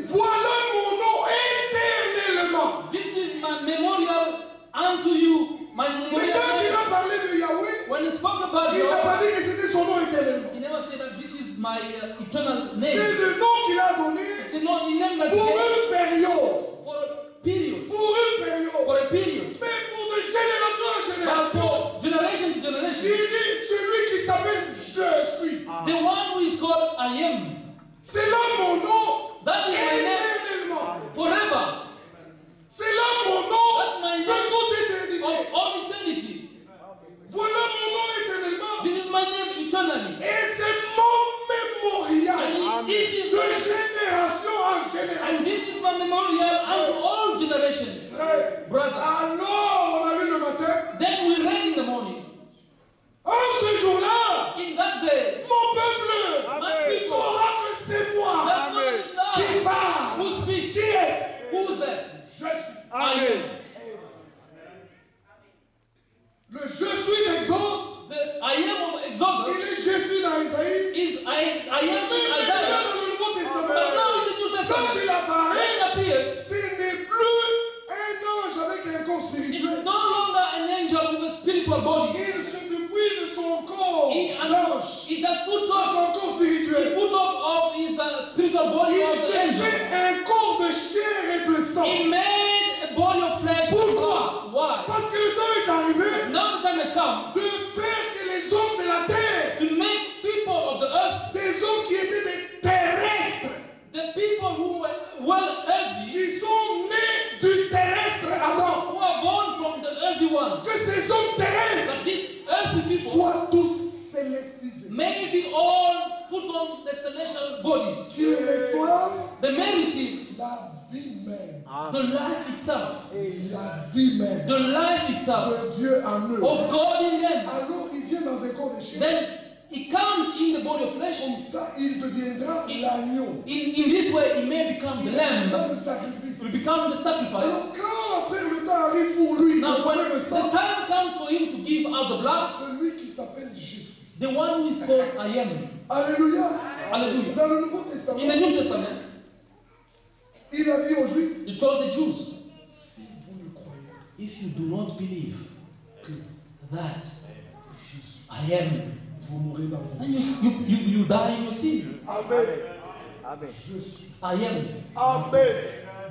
Voilà mon nom éternellement. This is my memorial unto you. My Mais memorial quand il name. a parlé de Yahweh, When he spoke about il n'a pas Jehovah, dit que c'était son nom éternellement. he never said that this is my eternal C'est name. le nom qu'il a donné It's not he named that he pour gave une période. for a period. Pour une période. For a period. Mais pour de génération en But génération. for generation to Il generation. dit celui qui s'appelle Je suis. The one who is called I am. C'est là mon nom That is my name éternellement. forever. C'est là mon nom That's my de name toute éternité. of all eternity. Voilà mon nom éternellement. This is my name eternally. Et c'est mon mémorial And this is de my, génération en génération. and this is my memorial unto all generations. Frère, Brother. alors on a vu le matin, Then we read in the morning. en ce jour-là, Isaïe. is I am Mais in maintenant Isaiah. dans le Nouveau But Testament, now in the New quand Testament, il apparaît, when it appears, ce n'est plus un ange avec un corps it's spirituel. no longer an angel with a spiritual body. Il se dépouille de son corps d'ange, He just put de off, son corps spirituel. of his spiritual body Il of the s'est angel. fait un corps de chair et de sang. He made a body of flesh. Pourquoi? Why? Parce que le temps est arrivé Now the time has come de faire que les hommes de la terre, to make people of the earth, des hommes qui étaient des terrestres, the people who were well earthy, qui sont nés du terrestre Adam, who are born from the earthy ones, que ces hommes terrestres that these earthy people soient tous célestisés, may be all put on the celestial bodies. qu'ils reçoivent They may receive la vie même, the life itself, la vie même the life itself de Dieu en eux. of God in them. Alors il vient dans un corps de chair. Then it comes in the body of flesh. Comme ça, il deviendra l'agneau. In this way, it may become the Il deviendra lamb. le sacrifice. It will become the sacrifice. Alors quand, frère, le temps arrive pour lui Now, de when donner le the sang, time comes for him to give out the blood, celui qui s'appelle Jésus. the one who is called I am. Alléluia. Hallelujah. Dans le Nouveau Testament, In the New Testament, il a dit aux Juifs, he told the Jews, si vous ne croyez if you do not believe que that Jésus, I am, vous mourrez dans vos then you die in your sin. Amen. Amen. Je suis, I am Amen.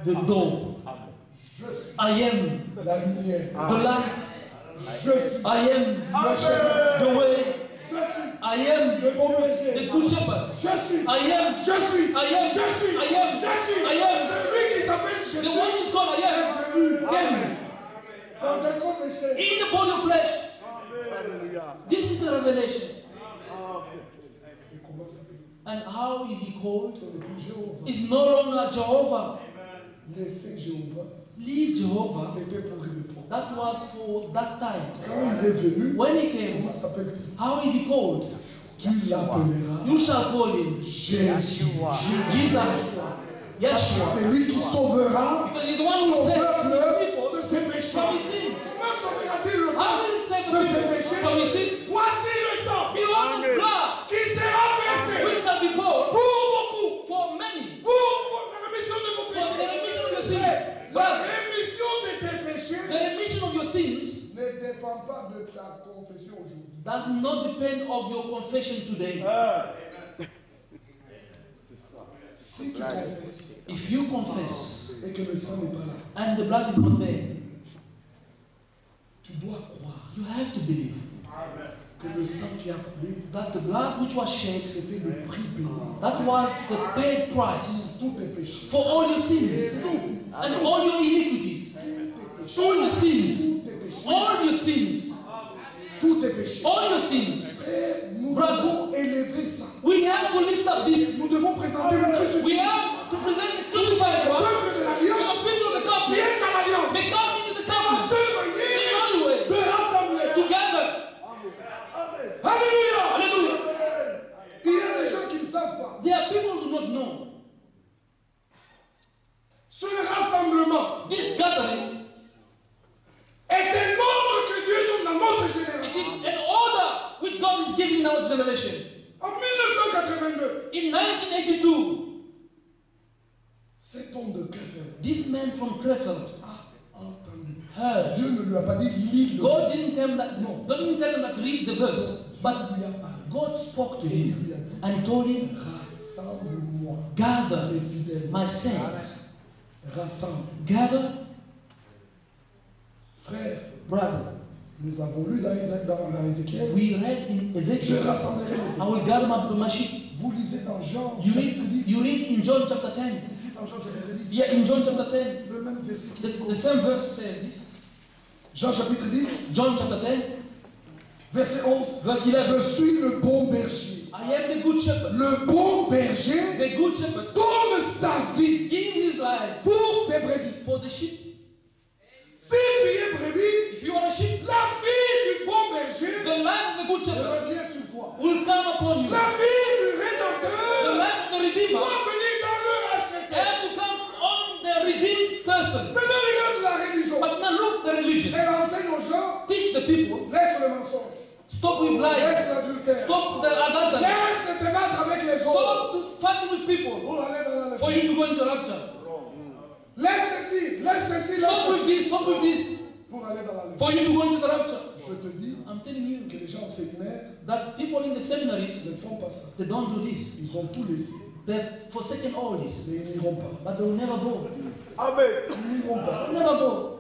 the door. je suis I am la lumière. the light. Je suis I am le chemin. the way. Je suis I am le bon the berger. good shepherd. Je suis, I am je suis, I am, je suis, I am, je suis. I am. Celui qui s'appelle the Jésus one who is called I est venu am came dans un corps de chair. in the body of flesh. Hallelujah. This is the revelation. Et comment s'appelle? And how is he called? Ce n'est plus Jéhovah. It's no longer Jehovah. Laissez Jéhovah. Leave Jehovah. C'était pour une époque. That was for that time. Quand il est venu, When he came, comment s'appelle-t-il? how is he called? Tu l'appelleras You shall call him Jésus. Jesus. Yeshua. C'est lui qui sauvera Because he's the one who son saved peuple his people de ses péchés. from his sins. Comment sauvera-t-il le How peuple will he save de the ses people péchés? from his sins? Voici le sang Behold the blood qui sera versé which shall be poured pour beaucoup, for many pour la rémission de vos for the péchés. remission of your sins. La But rémission de tes the péchés remission of your sins ne dépend pas de ta confession aujourd'hui. does not depend of your confession today. Si tu confesses If you confess et que le sang n'est pas là, and the blood is not there, tu dois croire you have to believe que le sang qui a coulé, that the blood which was shed, c'était le prix payé that was the paid price pour tous tes péchés. for all your sins and all your iniquities, all your sins, all your sins, Tous tes péchés. all your sins. Et nous Brother. devons élever ça. We have to lift up this. Nous devons présenter le crucifix. We have to present the crucified Le one. peuple de The l'Alliance people of the covenant viennent dans l'Alliance. may come into the C'est la covenant. seule The manière only way de rassembler. to gather. Alléluia. Hallelujah. Il y a des gens qui ne savent pas. There are people who do not know. Ce rassemblement This gathering, est un ordre que Dieu donne à notre it génération. is an order which God is giving our generation. En 1982, In 1982, cet homme de Krefeld this man from Krefeld a entendu. heard. Dieu ne lui a pas dit lis le God verset. didn't tell him that. God didn't tell him that read the verse, but Dieu lui a parlé. God spoke to him and he told him, Rassemble-moi, "Gather, les fidèles. my saints, Rassemble. gather, Frère, brother." nous avons lu dans Ézéchiel. We read in Je Ezekiel, rassemblerai les "I fidèles. will gather my sheep." Vous lisez dans Jean, You chapitre read, 10. you read in John chapter 10. Ici dans Jean chapitre 10. Yeah, in John chapter 10, Le même verset. the same verse says this. Jean chapitre 10, John chapter 10, verset 11. verse Je 11. suis le bon berger. I am the good shepherd. Le bon berger The good shepherd donne sa vie gives his life pour ses brebis. for the sheep. Si tu es brebis, If you are a sheep, la vie du bon berger the life of the good shepherd revient sur toi. will come upon you. La vie du The Rédempteur life of the Redeemer doit venir dans le racheté. has to come on the redeemed person. Maintenant, regarde la religion. But now look the religion. Elle enseigne aux gens, Teach the people. laisse le mensonge, Stop with lies. laisse l'adultère, Stop the adultery. laisse to the rapture. Laisse ceci, laisse ceci, Stop laisse with ceci. this, stop with this. Pour aller dans la For you to go into the rapture. Je te dis I'm telling you que les gens au séminaire that people in the seminaries, ne font pas ça. they don't do this. Ils ont tout laissé, They've forsaken all this. mais ils n'iront pas. But they will never go. Amen. Ils n'iront pas. Never go.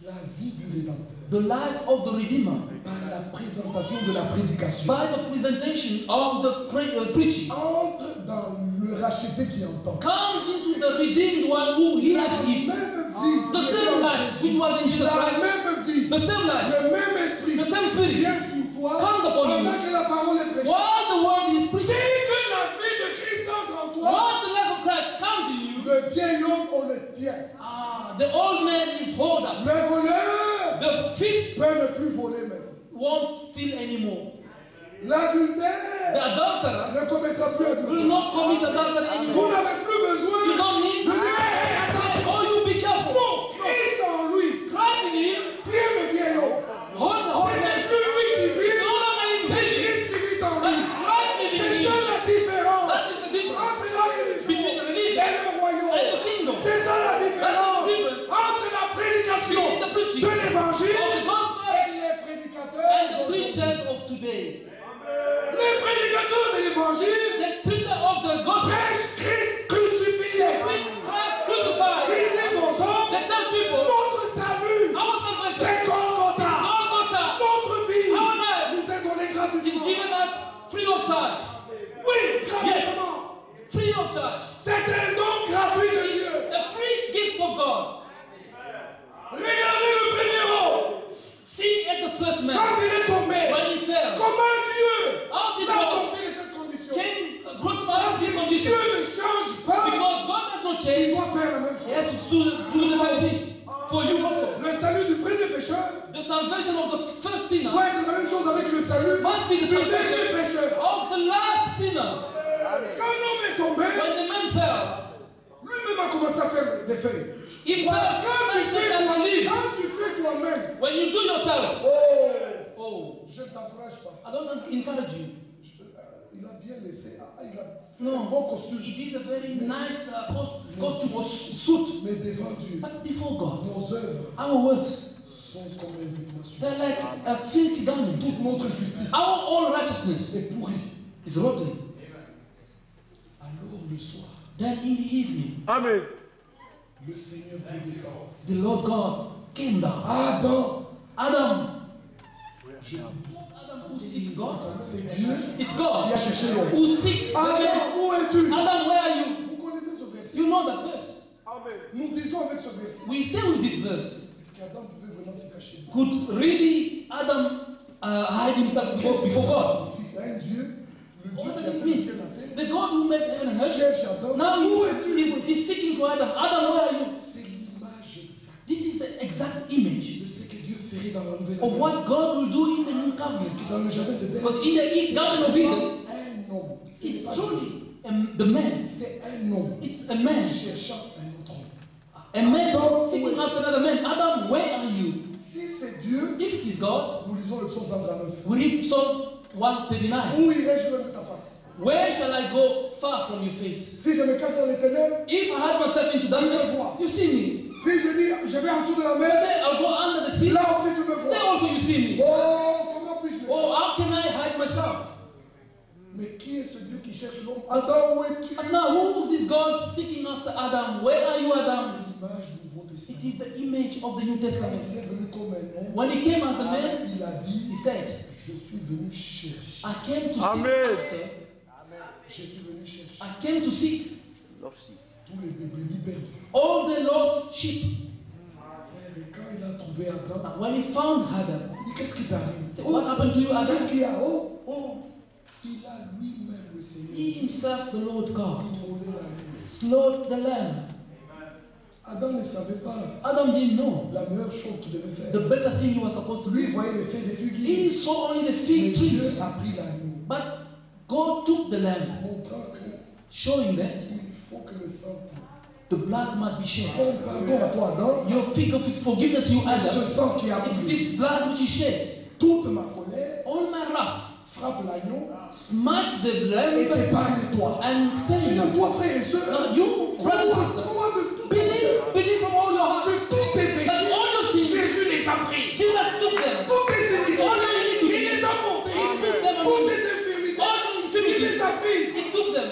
La vie du Rédempteur, The life of the Redeemer, par la présentation de la prédication, by the presentation of the preaching, entre dans le racheté qui entend. comes into the redeemed one who La hears it. même vie, The same life which was in Jesus la Christ, même vie, the same life, le même esprit the same spirit, vient sur toi comes upon you. pendant que la parole est prêchée. while the word is Dès preached. que la vie de Christ entre en toi, Once the life of Christ comes in you, le vieil homme, on le tient. the old man is hold up. Le voleur The thief peut ne plus voler même. won't steal anymore. L'adultère The adulterer ne commettra plus will adultère. not commit adultery Vous anymore. n'avez plus besoin You don't need de dire, hey, attends, oh, you be careful. Christ en lui, Christ in him, tient le vieil homme. hold the whole Ce n'est man. plus lui qui vit, No longer in c'est sin. Christ qui vit en But lui. Christ living C'est in ça him. la différence That is the difference entre la religion between the et religion le royaume. and the kingdom. C'est ça la That is différence the difference entre la prédication between the preaching de of l'évangile the gospel et les and the prédicateurs. preachers of today. Les prédicateurs de l'évangile The preacher of the gospel, prêchent Christ crucifié. preach Christ crucified. Ils disent aux hommes, They tell people, notre salut, our salvation c'est is Golgotha. Golgotha. Notre vie Our life nous est donnée is gratuitement. given us free of charge. Oui, gratuitement. Free of charge. C'est un don gratuit de Dieu. A free gift of God. Regardez le premier homme. See at the first man Quand il est tombé, when he fell. comment Dieu How did l'a God sorti de cette condition? brought us Parce this que condition? Dieu ne change pas. Because God does not Il change. doit faire la même He chose. has to do the same thing for you also. Le salut du premier pécheur The salvation of the first sinner doit être la même chose avec le salut must be the du dernier salvation pécheur. of the last sinner. Quand l'homme est tombé, When the man fell, lui-même a commencé à faire des faits. he Voilà, fell and Satan believes. quand tu fais toi-même, When you do yourself, oh, oh, je ne t'encourage pas. I don't encourage you. Il a bien laissé, il a fait No, un bon costume. he did a very nice costume or suit. Mais devant Dieu, But before God, nos œuvres our works, sont comme un vêtement suisse. they're like a filthy garment. Toute notre justice Our all righteousness est pourrie. is rotten. Alors le soir, Then in the evening, Amen. le Seigneur peut descendre. the Lord God came down. Adam, Adam, je dis, Adam who seek God, c'est Dieu it's qui God a cherché l'homme. who seek the man. Adam, où es-tu? Adam, where are you? Vous connaissez ce verset? You know that verse. Amen. Nous disons avec ce verset, We say with this verse, est-ce qu'Adam pouvait vraiment se cacher? could really Adam hide himself before God? Il y a un Dieu, le Dieu What qui does a it fait le mean? ciel et la terre, The God who made heaven and earth. cherche Adam. Now Où es-tu? he's seeking for Adam. Adam, where are you? C'est l'image exacte This is the exact image de ce que Dieu ferait dans la nouvelle of what alliance. God will do in the new Parce covenant. que dans le jardin de Because in the East Garden of Eden, un homme, c'est it's pas truly the man. c'est un homme It's a man. cherchant un autre homme. A man seeking after another man. Adam, where are you? Si c'est Dieu, If it is God, nous lisons le psaume 139. we read Psalm 139. Où irai-je loin de ta face? Where shall I go far from your face? Si je me cache dans les ténèbres, If I hide myself into darkness, you see me. si je dis je vais en dessous de la mer, Then I'll go under the sea. là aussi tu me Then vois. also you see me. Oh, comment puis-je me Oh, cacher? how can I hide myself? Mais qui est ce Dieu qui cherche l'homme? Adam, où es-tu? And now, who is this God seeking after Adam? Where are you, Adam? L'image du Nouveau It Testament. is the image of the New Quand Testament. il est venu comme un homme, When he came as a man, il a dit, he said, je suis venu chercher. I came to seek Amen. after, Je suis venu chercher I came to seek tous les brebis perdus. all the lost sheep. Frère, et quand il a trouvé Adam, But when he found Adam, il dit, qu'est-ce qui t'arrive? he said, what happened to you, Qu'est-ce Adam? qu'il y a? Oh, il a lui-même le Seigneur. He himself, the Lord God, Immolé la nuit. slaughtered the lamb. Adam ne savait pas Adam didn't know la meilleure chose qu'il devait faire. the better thing he was supposed to Lui, il do. voyait les feuilles des figuiers. He saw only the Mais fig Dieu trees. a pris l'agneau, But God took the lamb, montrant que showing that il faut que le sang coule. the blood must be shed. Bon, pardon à toi, Adam. Your fig of forgiveness, you Ce Adam. sang qui a It's coulé. this blood which is shed. Toute ma colère All my wrath frappe frappe l'agneau smite the et lamb t'épargne-toi. and spare Et you. donc, toi, frère et soeur, Now you, brother and sister, crois de tout believe from all your heart que tous tes that péchés, all your sins, Jésus les a pris. Jesus took them. Toutes tes iniquités, All your iniquities, il les a portées. He took them on Toutes you. tes infirmités, All your il infirmities, les a prises. He took them.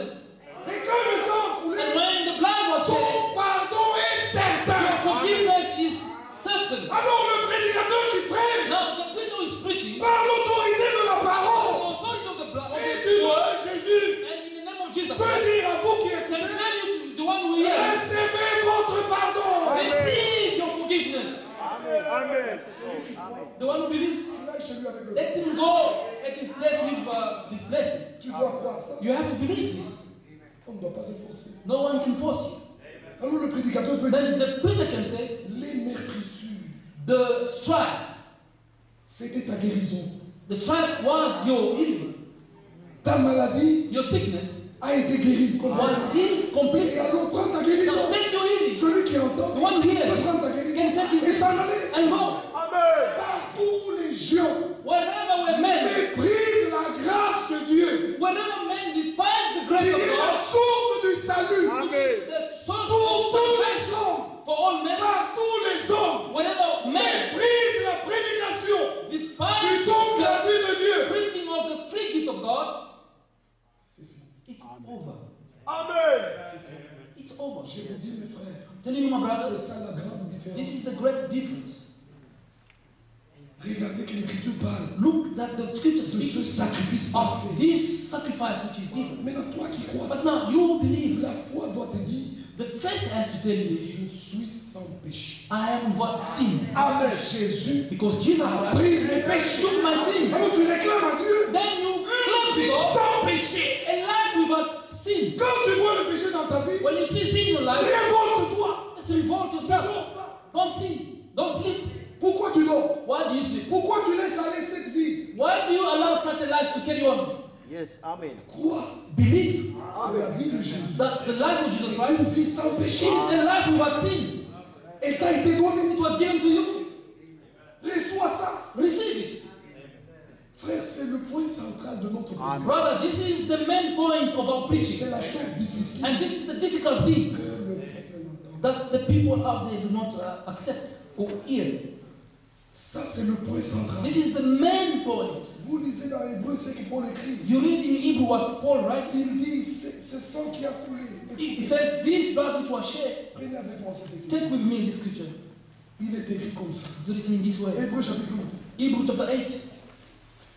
Et quand le sang a coulé, And when the blood was shed, ton pardon est certain. your forgiveness is certain. Alors le prédicateur qui prêche Now the preacher is preaching par l'autorité de la the parole authority of the blood of et the du nom word, de Jésus and in the name of Jesus, peut dire à vous qui can écoutez, tell you the one who hears, recevez votre pardon. receive your forgiveness. Amen. The one who believes, Là, chez lui avec le let him go at his place with this blessing. Tu dois croire ça. You have to believe this. On ne doit pas te forcer. No one can force you. Alors le prédicateur peut dire, Then the preacher can say, les meurtrissures, the stripe, c'était ta guérison. the stripe was your healing. Ta maladie Your sickness a été guérie. was healed Et completely. alors prends ta guérison. Now take your healing. Celui qui entend The one who hears peut prendre sa can guérison take his et s'en healing aller. and go. Amen. Partout les gens Wherever we're men, méprisent la grâce de Dieu, wherever men despise the qui grace of est la God, source du salut. Amen. the source Pour of tous les salvation hommes, for all men, partout les hommes wherever men méprisent la prédication despise du don the gratuit de Dieu. preaching of the free gift of God, C'est fini. it's over. Amen. It's over. Je vous dis mes frères, Telling you, my c'est brothers, ça la grande this différence. is the great difference. Regardez que l'Écriture parle Look that the scripture de ce speaks sacrifice of parfait. this sacrifice which is given. Maintenant, toi qui crois, But now you believe, la foi doit te dire, the faith has to tell you, je suis sans péché. I am without sin. Avec Jésus, Because Jesus a Christ pris mes péchés. took my sins. Alors tu réclames à Dieu Then you claim vie to God sans péché. a life without sin. Quand tu vois le péché dans ta vie, When you see sin in your life, révolte-toi. just revolt Ne yourself. dors pas. Don't sin. Don't sleep. Pourquoi tu dors? Why do you sleep? Pourquoi tu laisses aller cette vie? Why do you allow such a life to carry on? Yes. Amen. Crois Believe que la vie de Jésus that the life of Jesus est Christ une vie sans péché. is a life without sin. Et t'a été donné. It was given to you. Reçois ça. Receive it. Frère, c'est le point central de notre vie. Brother, this is the main point of our C'est preaching. la chose difficile And this is the difficult thing que le peuple n'entend. that the people out there do not accept or hear. Ça, c'est le point central. This is the main point. Vous lisez dans Hébreu ce que Paul écrit. You read in Hebrew what Paul writes. Il dit, c'est ce sang qui a coulé. He says, this blood which was shed. Prenez avec moi cette écriture. Take with me this scripture. Il est écrit comme ça. It's written in this way. Hébreu chapitre 8, Hebrew chapter 8,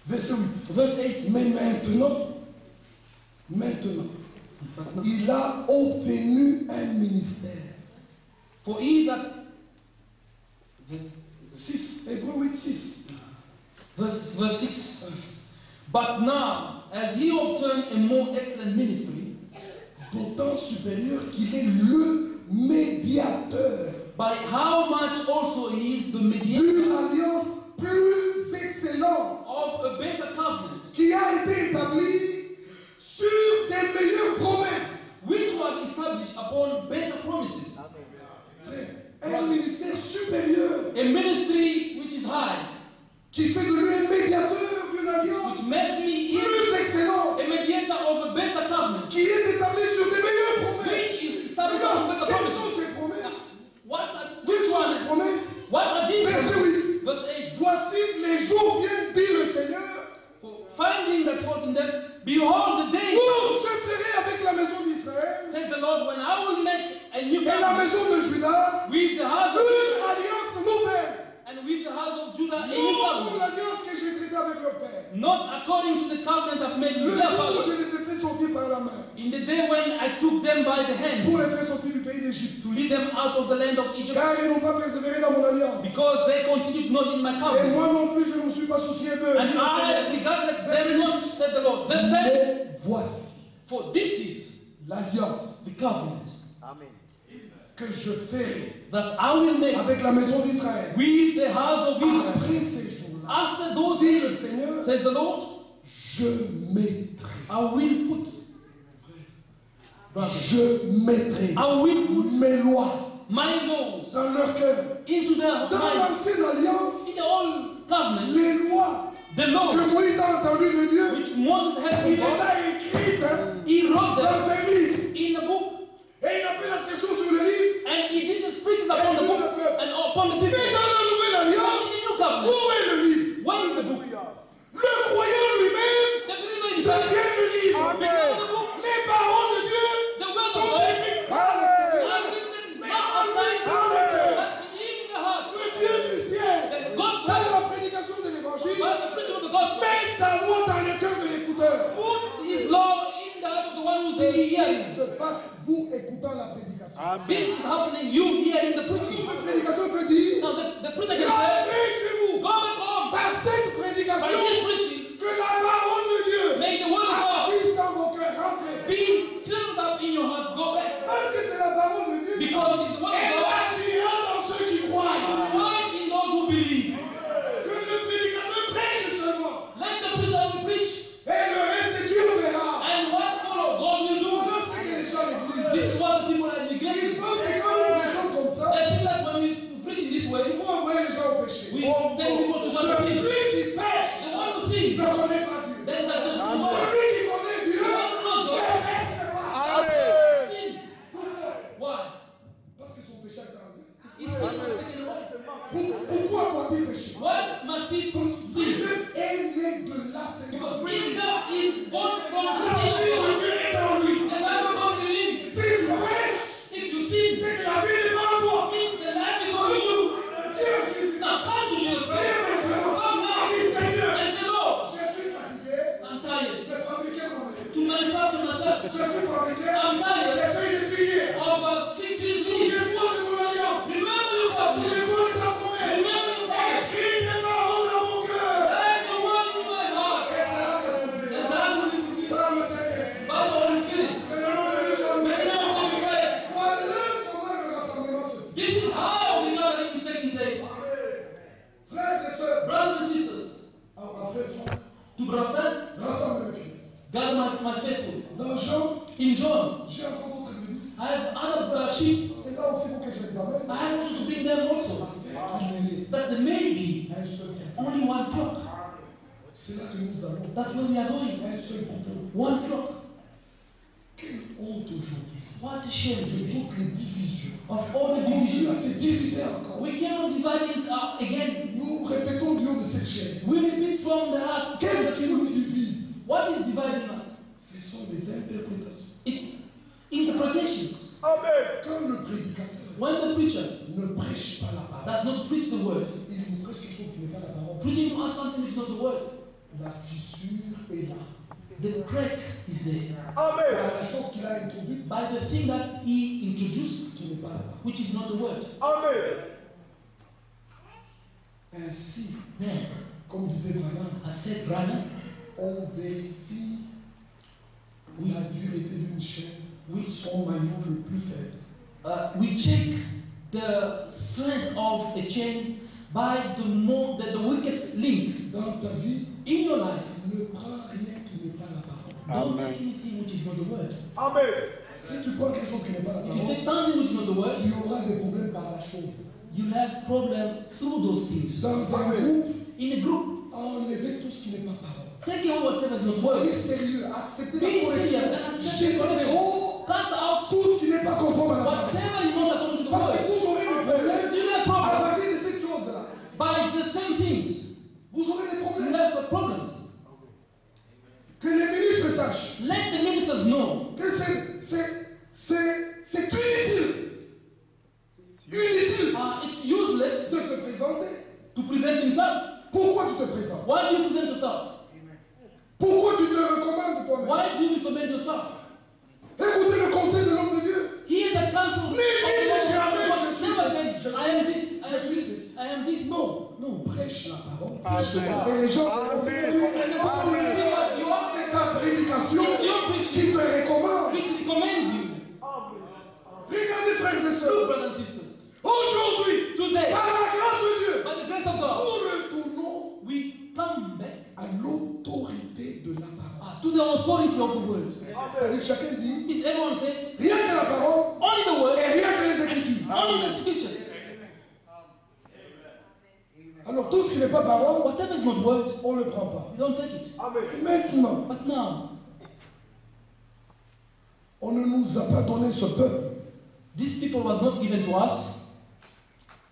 verset 8. verse 8. Mais maintenant, il a obtenu un ministère. For he that, verse 6, Hébreu 8, 6. verse 6. But now, as he obtained a more excellent ministry, D'autant supérieur qu'il est le médiateur by how much also he is the mediator d'une alliance plus excellente of a better covenant, qui a été établie sur des meilleures promesses. which was established upon better promises. Frère, un ministère supérieur A ministry which is high, qui fait de lui un médiateur d'une alliance which makes me plus excellente a mediator of a better covenant, qui est établie sur des meilleures promesses. which is established upon Regarde, better quelles promises. sont ces promesses? Which Quelles sont ces one? promesses? What are these? Verset 8. Verse 8. Voici les jours viennent, dit le Seigneur, For finding that fault in them, behold the day, où je ferai avec la maison d'Israël said the Lord, when I will make a new et la covenant maison de Juda with the house of une Judah alliance nouvelle. and with the house of Judah a new Non comme covenant, l'alliance que j'ai traitée avec le Père. not according to the covenant I've made Le with their jour où je fathers, les ai fait sortir par la main in the day when I took them by the pour hand les faire sortir du pays d'Égypte. to lead them out of the land of Egypt, Car ils n'ont pas persévéré dans mon alliance. because they continued not in my Et covenant. moi non plus, je ne me suis pas soucié d'eux. And dit le Seigneur. I, regardless them not, said the Lord. Verse 10, Mais voici for this is l'alliance the covenant Amen. que je ferai that I will make avec la maison d'Israël. with the house of Israel. Après ces jours-là, After those dit le days, Seigneur, says the Lord, je mettrai, I will put mes lois my laws dans leur cœur. into their Dans mind. l'ancienne alliance, In the old covenant, les lois the law que Moïse a entendues de Dieu which étaient Moses had Il from les God, a écrites he wrote them dans un livre. in a book, Et il a fait l'inscription sur le livre. and he did the sprinkles upon the book and upon the people. Mais dans la nouvelle But alliance, in the new covenant, où est le livre? where is the book? Le croyant lui-même The believer himself devient le livre. become the book. Les paroles de Dieu The word of sont God écrites par le Seigneur. are written not outside, but in the heart. Le Dieu du ciel, That God par has, la prédication de l'évangile, by the preaching of the gospel, met sa loi dans le cœur de l'écouteur. put his law in the heart of the one who's Ceci hearing. se passe vous écoutant la prédication. This is happening, you hearing the preaching. Le prédicateur peut dire, Now the preacher can say, rentrez chez vous go back home. par cette By prédication this preaching, que la parole de Dieu may the word of God agisse dans vos cœurs. Rentrez. be filled up in your heart. Go back. Parce que c'est la parole de Dieu. Because it is the word of Elle God. agira dans ceux qui croient. Work in those who believe. Que le prédicateur prêche seulement. Let the preacher will preach. Et le reste, Dieu verra. And what follow, God will do. Voilà ce que les gens négligent. This is what the people are Ils neglecting. pensent que quand nous prêchons comme ça, They feel like when we preach in this way, il faut envoyer les gens au péché. we tell people to go to sin. Celui qui pêche The one who sins, ne connaît pas Dieu. then that's the one. Celui qui connaît Dieu The one who knows ne God, pêche pas. sin. Why? Parce que son péché a été enlevé. His sin was taken away. Pourquoi doit-il pécher? What must he sin? Lui-même est né de la Because séquence. himself is born from the La sin vie of de God. Dieu est en lui. The life of God is in him. S'il pêche, If you sin, c'est que la vie est devant toi. means the life is on you. Dieu, Jésus, Now come to Jesus. Come now. dit Seigneur, And say, Lord, je suis fatigué I'm tired de fabriquer moi-même. to manufacture myself. Je suis fabriqué I'm de tired faire une fille. of a fig tree leaf. Souviens-toi de ton alliance. Remember your covenant. Souviens-toi de ta promesse. Remember your promise. Écris tes paroles dans mon cœur. Write the word in my heart. Et cela And s'accomplira that will be fulfilled par le Saint-Esprit. by the Holy Spirit. Que le nom de Dieu soit May loué. the name of God be praised. Voilà comment le rassemblement se fait. This is how the gathering is taking place. Frères et sœurs, Brothers and sisters, à frère Franck, to brother, rassemble mes filles. gather my faithful. Dans Jean, In John, j'ai encore d'autres brebis. I have other sheep. C'est là aussi pour que je les amène. I want you to bring them also. Qu'il That there may be un seul groupe. only one flock. C'est là que nous allons. That's where we are going. Un seul groupe. One flock. Quelle honte aujourd'hui What a shame de today. toutes les divisions. Of all the On continue à divisions. se diviser encore. We cannot divide it up again. Nous répétons du haut de cette chaîne. We repeat from the heart. Qu'est-ce qui nous divise? What is dividing us? Ce sont les interprétations. It's interpretations. Quand le prédicateur When the preacher ne prêche pas la parole, does not preach the word, il nous prêche quelque chose qui n'est pas la parole. preaching to us something which is not the word, La fissure est là. the crack is there. Par la chose qu'il a introduite, By the thing that he introduced, qui n'est pas la parole. which is not the word. Ainsi, Then, comme disait Branham, I said, brother, on vérifie la dureté d'une chaîne, oui, son maillon le plus faible. we check the strength of a chain by the weakest link Dans ta vie, in your life. ne prends rien qui n'est pas la parole. Don't take anything which is not the word. Si tu prends quelque chose qui n'est pas la If you parole, take something which is not the word, tu auras des problèmes par la chose. you'll have problem through those things. Dans un groupe, In a group, enlevez tout ce qui n'est pas parole. take away whatever is not word. Soyez sérieux, acceptez Be la serious correction. and accept Jetez the dehors Cast out tout ce qui n'est pas conforme à la parole. whatever is not according to the Parce que word. vous aurez des problèmes You'll have à problems partir de cette chose-là. by the same things. Vous aurez des You problèmes. have problems. Que les ministres sachent Let the ministers know que c'est inutile. Inutile it's useless de se présenter. to present himself. Pourquoi tu te présentes? Why do you present yourself? Pourquoi tu te recommandes toi-même? Why do you recommend yourself? Écoutez le conseil de l'homme de Dieu. Hear the counsel of the jamais Lord. je suis Never ceci, said, I am this, I je am suis this, ceci. I am this. No, no. Prêche la parole. Amen. Et les gens Amen. And the people will see what you are. c'est ta prédication Your preaching qui te recommande. which recommends you. Regardez frères et Look, sœurs. brothers and sisters. Aujourd'hui, Today, par la grâce de Dieu, by the grace of God, nous retournons we come back à l'autorité de la parole. to the authority of the word. C'est-à-dire que chacun dit If everyone says, rien que la parole only the word, et rien que les Écritures. only the scriptures. Alors Tout ce qui n'est pas parole, Whatever is not word, on ne le prend pas. we don't take it. Amen. Maintenant, But now, on ne nous a pas donné ce peuple this people was not given to us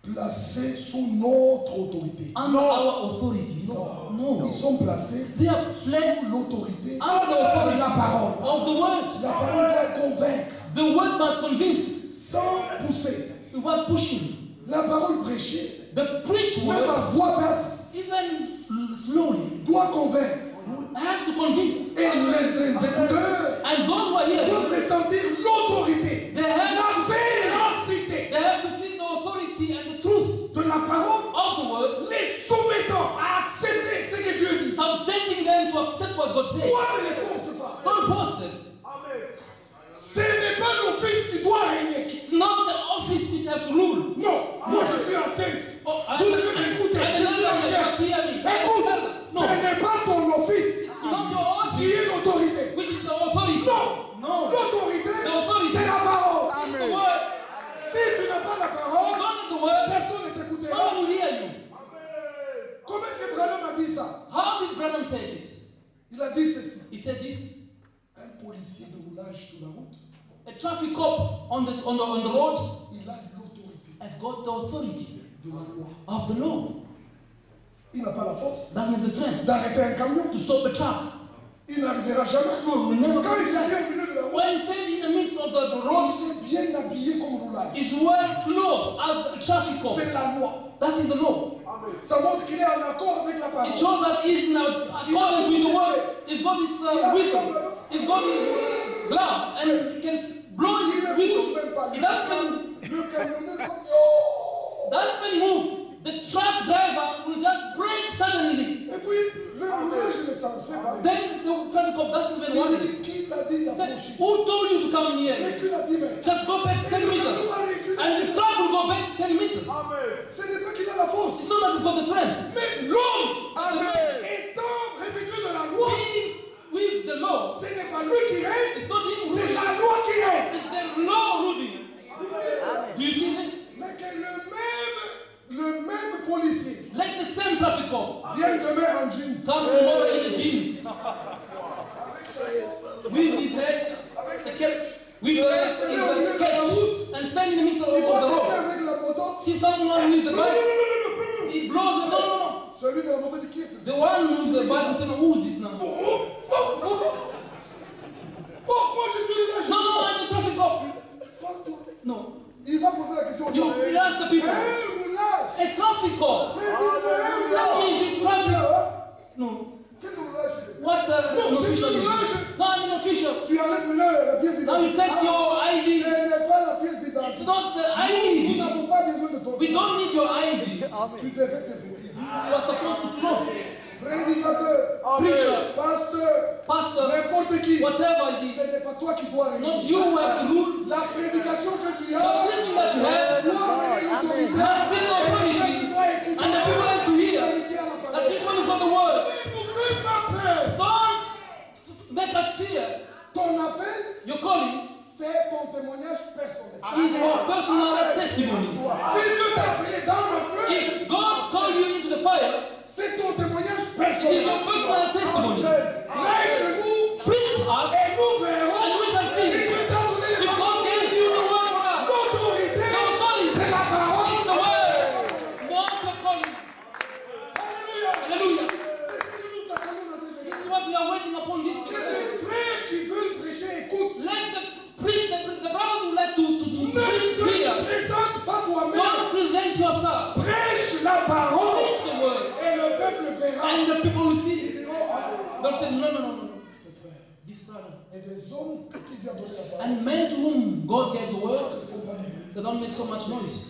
placé sous notre autorité. under our authorities. No. Ils sont placés They are placed sous l'autorité under the de authority la parole. of the word. La parole doit convaincre The word must convince sans pousser. without pushing. La parole prêchée, The preach même word, à voix basse, even slowly, doit convaincre. have to convince. Et les écouteurs And those who are here, doivent ressentir l'autorité, they have la to véracité feel the authority and the truth de la parole, of the word, les soumettant à accepter ce que Dieu dit. subjecting them to accept what God says. Toi, ne les force pas. Don't force them. Amen. Ce n'est pas l'office qui doit régner. It's not the office which have to rule. Non, moi je suis en service. Oh, Vous devez m'écouter. I Je suis en service. Écoute, No, ce n'est pas ton office it's not your qui office est l'autorité. which is the authority. Non, No. l'autorité, The authority c'est la parole. is the word. Si tu n'as pas la You parole, don't have the word, personne ne t'écoutera. no one will hear you. Comment est-ce que Branham a dit ça? How did Branham say this? Il a dit ceci. He said this. Un policier de roulage sur la route, A traffic cop on the road il a l'autorité has got the authority de la loi. of the law. Il n'a pas la force Doesn't have the strength d'arrêter un camion. to stop a truck. Il n'arrivera jamais. No, he will never Quand il come se back. tient au milieu de la route, When he stands in the midst of the road, il est bien habillé comme roulage. is well clothed as a traffic cop. C'est la loi. That is the law. Ça montre qu'il est en accord avec la It parole. shows that he's in accordance with the word. He's got his whistle. He's got his glove and he can blow Il his ne bouge whistle. même pas. He doesn't Le camionneur comme oh! move. The truck driver will just brake suddenly. Et puis, le roulage ne s'en fait pas. Then the traffic cop doesn't even want Il it. dit, qui t'a dit He said, d'approcher? who told you to come Et near? puis il a dit, mais Just go back 10 meters. And the truck will go back 10 meters. Amen. ce n'est pas qu'il a la force. It's not that he's got the strength. Mais l'homme, Amen. étant revêtu de la loi, Being with the law, ce n'est pas lui qui règne, it's not him c'est ruling. la loi qui règne. It's the law ruling. Do you see this? Mais que le même policier Like the same traffic cop. vienne demain en jeans, Come tomorrow in the jeans. With his head, the cap, with his catch, and stand in the middle of il the voit quelqu'un road. avec la moto, See someone with the bike, he blows the no. celui de la moto dit qui est ce The one with the bike will say, who is this now? moi je suis là, No, I'm the traffic cop. No. il va poser la question. You ask the people. Un roulage. A traffic cop. Tell me this traffic. No. Quel roulage c'est? What an official is? No, I'm an official. Tu enlèves maintenant la pièce Now you d'identité. take your Ce ID. n'est pas la pièce It's d'identité. not the Nous ID. n'avons pas besoin de ton. We don't need your ID. Tu devais te vêtir. You are supposed to close. Prédicateur, Preacher, pasteur, pastor, n'importe qui. whatever it is. Ce n'est pas toi qui dois Not régner. you who have to rule. La prédication que tu The as preaching that you have doit amener l'autorité. must be the authority. And the people have to hear that this one is not the word. Ne nous fais pas peur. Don't make us fear. Ton appel, Your calling c'est ton témoignage personnel. is your personal testimony. Si Dieu t'a appelé dans le feu, If God called you into the fire, c'est ton témoignage it is personnel. your personal testimony. Prêche-nous Preach us, et nous verrons and we shall si see. Dieu t'a donné les If paroles. God gave you the word for us, L'autorité, your calling c'est la parole. is the word, not your calling. Alléluia. Hallelujah. C'est ce que nous attendons dans cette This génération. is what we are waiting upon this Que people. les frères qui veulent prêcher écoutent. Let the brothers who like to Ne preach te here. présente pas toi-même. Don't present yourself. Prêche la parole. Preach the word. Et le peuple verra. And the people will see. Ils diront, ah, They'll say, no. c'est frère. This brother. Et des hommes qui viennent donner la parole. And men to whom God gave the word, Il ne faut pas négliger. they don't make so much noise.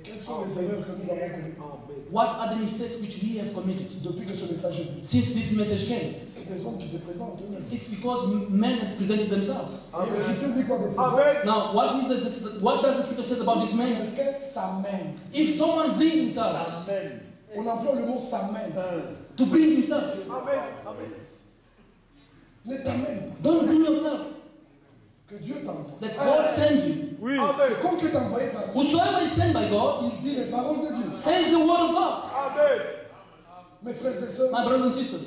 Quelles sont les erreurs que nous avons commises What are the mistakes which we have committed depuis que ce message est venu? since this message came? C'est des hommes qui se présentent eux-mêmes. It's because men have presented themselves. Et Dieu dit quoi de ces hommes? Amen. Now, what does the scripture say about this man? Quelqu'un s'amène. If someone brings himself, Amen. On emploie le mot s'amène. to bring himself, Amen. Amen. Ne t'amène pas. don't bring yourself. Que Dieu t'envoie. Let God send you. Oui. Et comme que t'es envoyé par Dieu, Whosoever is sent by God il dit les paroles de Dieu. says the word of God. Amen. Mes frères et sœurs, My brothers and sisters,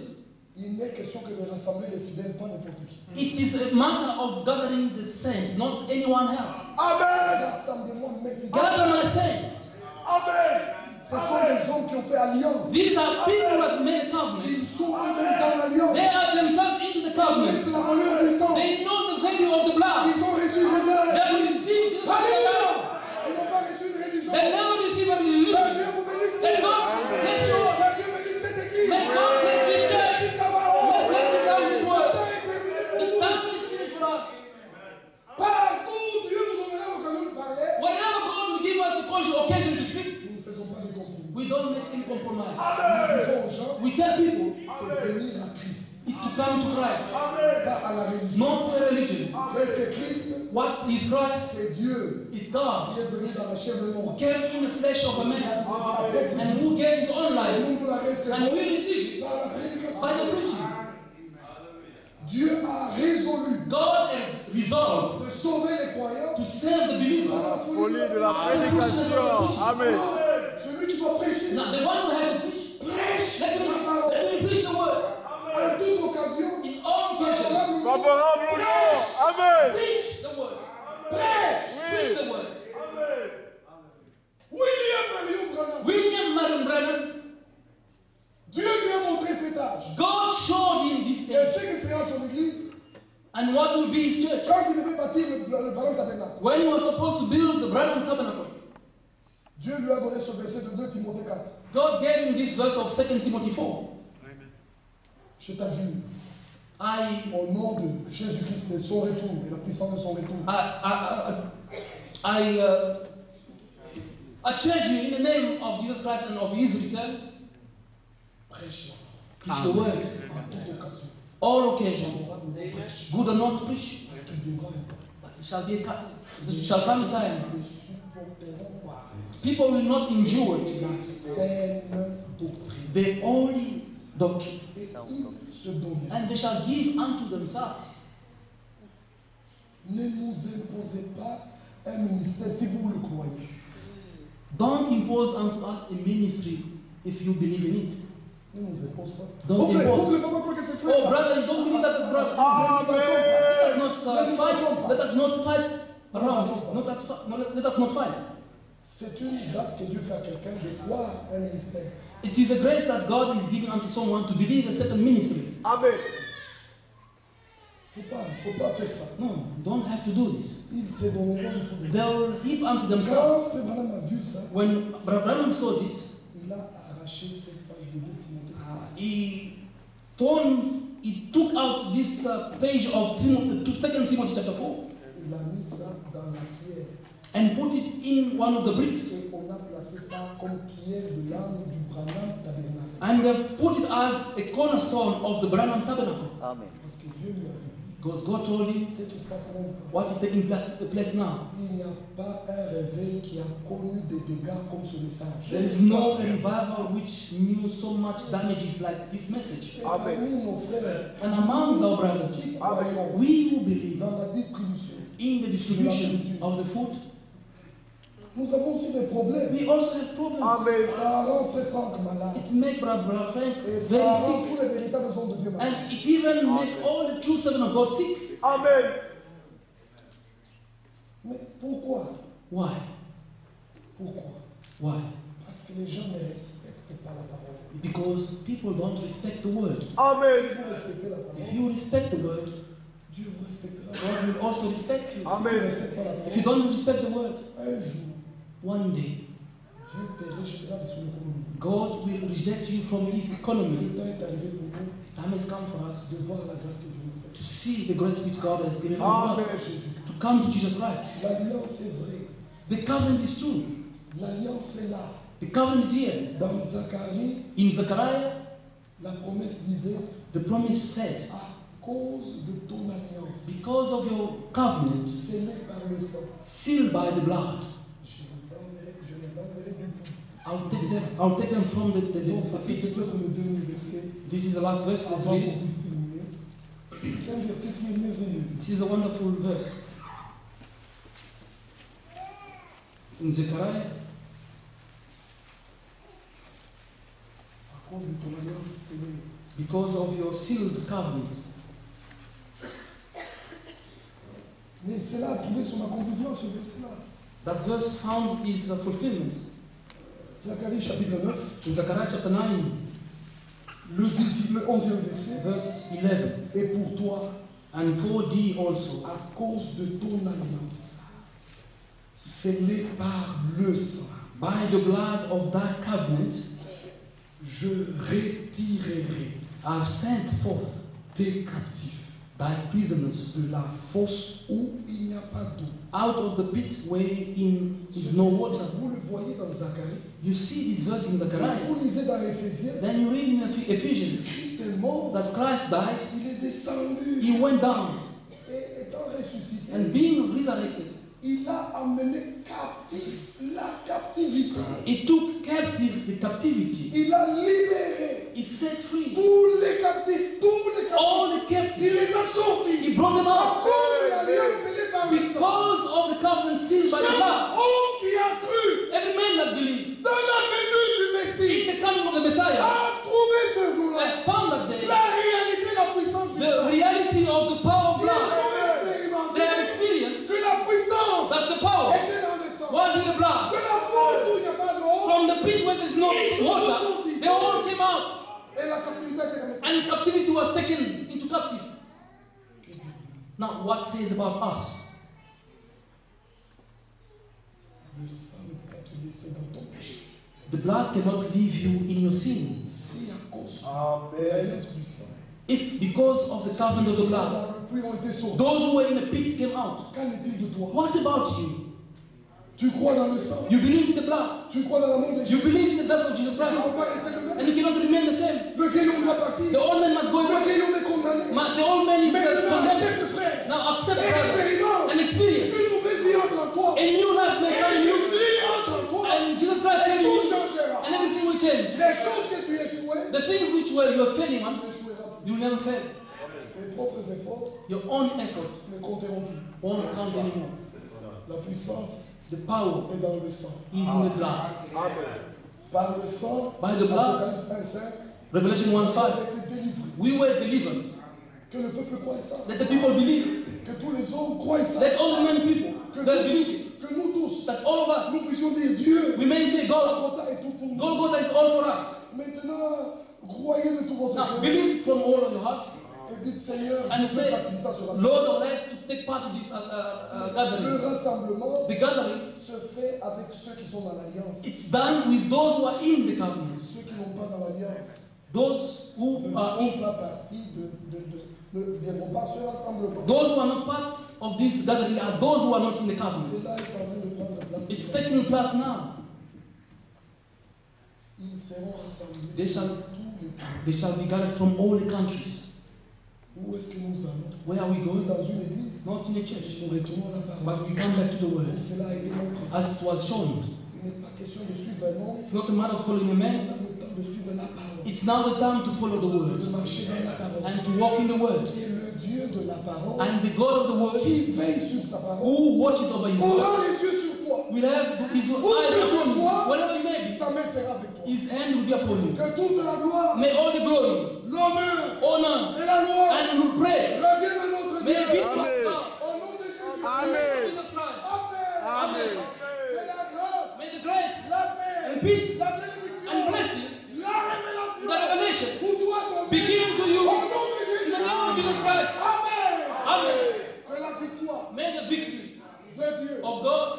il n'est question que de rassembler les fidèles, pas n'importe qui. it is a matter of gathering the saints, not anyone else. Amen. Rassemblement, mes fidèles. Gather my saints. Amen. Ce sont des hommes qui ont fait alliance. These are people who have made a covenant. Ils sont eux-mêmes dans l'alliance. They are themselves into the Ils covenant. connaissent la valeur du sang. They know the value of the blood. Ils ont reçu Jésus. They received Jesus Christ. Alléluia. Ils n'ont pas reçu une religion. They never receive a Que religion. Dieu vous bénisse. Let God bless you. Que Dieu bénisse cette église. May God bless this church. Bénisse sa parole. May bless His out His Le word. temps est terminé pour The vous. time is finished for us. Partout, Dieu nous donnera l'occasion de parler. Whenever God will give us the occasion to speak, Nous ne faisons pas de concours. we don't make any compromise. Nous disons aux gens, We tell people c'est venir à Christ, is to come to Christ, pas à la religion. not to a religion. Qu'est-ce que Christ? What is Christ? C'est Dieu It's God qui est venu dans la chair de who l'homme. came in the flesh of a man Et and who gave His own life, nous la and recevons we receive it par la prédication. by the preaching. Dieu a résolu God has resolved de sauver les croyants to save the believers. par la Folie folie de la prédication. Amen. Celui qui doit prêcher Now, the one who has to preach, prêche let him la parole preach the word à toute occasion. in all occasions. Favorable au nom. Amen. Preach the word. Prêche. Preach the word. William Marion Branham, William Marion Branham, Dieu lui a montré cet âge. God showed him this Et thing ce que sera son église and what will be his church. quand il devait bâtir le Branham Tabernacle. When he was supposed to build the Branham Tabernacle, Dieu lui a donné ce verset de 2 Timothée 4. God gave him this verse of 2 Timothy 4. Je t'adjure, I, au nom de Jésus-Christ et de son retour et la puissance de son retour, I charge you in the name of Jesus Christ and of His return, prêche preach the word, à toute occasion. all occasion, Favorable ou non, prêche, good or not preach. parce qu'il viendra un temps. But there shall come a time Ne supporteront pas people will not endure it, la saine doctrine. the holy doctrine, Et ils se donneront. and they shall give unto themselves. Ne nous imposez pas un ministère si vous le croyez. Don't impose unto us a ministry if you believe in it. Ne nous impose pas. Don't Oh frère, impose. vous ne pouvez pas croire que c'est frère. Oh brother, you don't believe that, brother. Amen. Let us not fight. Let us not fight around. Let us not fight. C'est une grâce que Dieu fait à quelqu'un de croire un ministère. It is a grace that God is giving unto someone to believe a certain ministry. Amen. Faut pas faire ça. No, you don't have to do this. Ils se donneront une fois. They will heap unto themselves. Quand Frère Branham a vu ça, When Branham saw this, il a arraché cette page de 2 Timothée. he took out this page of 2 Timothy chapter 4 Il a mis ça dans la pierre. and put it in one of the bricks. Et on a placé ça comme pierre de l'âme du Branham Tabernacle. And they've put it as a cornerstone of the Branham Tabernacle. Amen. Parce que Dieu lui a dit, Because God told him ce qui se passe maintenant, what is taking place now. il n'y a pas un réveil qui a connu des dégâts comme ce message. There is no revival which knew so much damages like this message. Et parmi nos frères And amongst our brothers, qui croyons we who believe dans la distribution, in the distribution of the food, nous avons aussi des problèmes. we also have problems. Amen. Ça rend Frère Franck malade. It makes Brother Frank Et ça very rend sick. tous les véritables hommes de Dieu malades. And it even makes all the true servants of God sick. Amen. Mais pourquoi? Why? Pourquoi? Why? Parce que les gens ne respectent pas la parole. Because people don't respect the word. Amen. Si vous respectez la If parole, you respect the word, Dieu vous respectera. God will also respect you. Si vous ne Amen. respectez pas la If you parole, don't respect the word, un jour, one day Dieu te rejettera de son économie. God will reject you from His Le economy. temps est arrivé pour nous Time has come for us de voir la grâce que Dieu nous fait. to see the grace which God has given Amen. unto us, to come to Jesus Christ. L'alliance est vraie. The covenant is true. L'alliance est là. The covenant is here. Dans Zacharie, In Zechariah, la promesse disait, the promise said, à cause de ton alliance, because of your covenants scellée par le sang, sealed by the blood, je les enverrai du bout. I'll take them from the Donc, ça fait pit. peut-être le dernier verset This is the last verse. Let's avant read qu'on it. puisse terminer. C'est un verset qui est merveilleux. This is a wonderful verse. In Zechariah, cause de ton alliance scellée. because of your sealed covenant. Mais cela a trouvé son accomplissement, ce verset-là. That verse found his fulfillment Zacharie chapitre 9, in Zechariah chapter 9, le 11e verset. verse 11. Et pour toi, And for thee also, à cause de ton alliance, scellée par le sang, by the blood of thy covenant, je retirerai I have sent forth tes captifs thy prisoners de la fosse où il n'y a pas d'eau. out of the pit wherein is no water. Vous le voyez dans Zacharie. You see this verse in Zechariah. Vous lisez dans Éphésiens. Then you read in Ephesians Christ est mort, that Christ died, il est descendu he went down, et étant ressuscité, and being resurrected, il a amené captif la captivité. he took captive the captivity. Il a libéré He set free tous les captifs, all the Il captives. les a sortis. He brought them À out cause de l'alliance scellée par le sang. because of the covenant sealed by the Chaque blood. homme qui a cru Every man that believed dans la venue du Messie in the coming of the Messiah a trouvé ce jour-là has found that day la réalité, la puissance du the sang. reality of the power of Ils blood. ont expérimenté They have experienced que la puissance that the power était dans le sang. was in the blood. De la force où il n'y a pas d'eau, From the pit where there's no water, they all came out, et la captivité était comme and captivity was taken into captive. Now, what says about us? le sang ne peut pas te laisser dans ton péché. The blood cannot leave you in your sins. Si à cause de l'alliance du sang, If because of the covenant of the blood, dans le puits ont été sauvés, those who were in the pit came out. qu'en est-il de toi? What about you? Tu crois dans le sang? You believe in the blood. Tu crois dans l'amour de You Jésus? believe in the death of Jesus Tu ne Christ. peux pas rester le même. And you cannot remain the same. Le vieil homme doit partir. The old man must go Le away. vieil homme est condamné. The old man is Maintenant, condemned. accepte, frère. Now accept brother, Expérimente. and experience. Une nouvelle vie entre en toi. A new life may Et come in you. Jésus entre en toi. And Jesus Christ came in Tout you. changera. And everything will change. Les choses que tu échouais, The things which were you are failing on, tu n'échoueras plus. you will never fail. Tes propres efforts Your own effort ne compteront plus. won't count anymore. La puissance The power est dans le sang. is in the blood. Par le sang, By the blood, Apocalypse 1:5, Revelation on 1:5, a été délivrés. we were delivered. Que le peuple croie ça. Let the people believe. Que tous les hommes croient ça. Let all the men people Que that believe. que nous tous, That all of us, nous puissions dire Dieu, we may say God, Golgotha est tout pour nous. Golgotha is all for us. Maintenant, croyez de tout votre Now cœur believe from all of your heart. et dites Seigneur, And je veux say, participer à ce rassemblement. Lord, I would like to take part in this Le gathering. rassemblement The gathering, se fait avec ceux qui sont dans l'alliance. it's done with those who are in the covenant. Ceux qui n'ont pas dans l'alliance Those who ne are in, font pas partie ne viendront pas à ce rassemblement. those who are not part of this gathering are those who are not in the covenant. Cela est en train de prendre place. It's taking place now. Ils seront rassemblés They shall- de tous les pays. They shall be gathered from all the countries. Où est-ce que nous allons? Where are we going? Dans une église. Not in a church. Nous retournons à la parole. But we come back to the word. Cela a été montré. As it was shown. Il n'est pas question de suivre un homme. It's not a matter of following a C'est man. le temps de suivre la parole. It's now the time to follow the De word marcher dans la parole. and to walk in the word. Et le Dieu de la parole And the God of the word qui veille sur sa parole who watches over you aura les yeux sur toi. will have his eyes upon you. Wherever you may be, Sa main sera avec toi. his hand will be upon you. Que toute la gloire, May all the glory, l'honneur honor, et la loi and praise reviennent à notre may be Dieu. to Amen. God. Au nom de Jésus. Amen. Jesus Christ. Amen. Amen. Que la grâce, May the grace la paix, and peace la bénédiction, and blessings, la révélation the revelation, vous soit donnée. begin to you Au nom de in Jésus. the name of Jesus Christ. Amen. Amen. Que la victoire May the victory de Dieu of God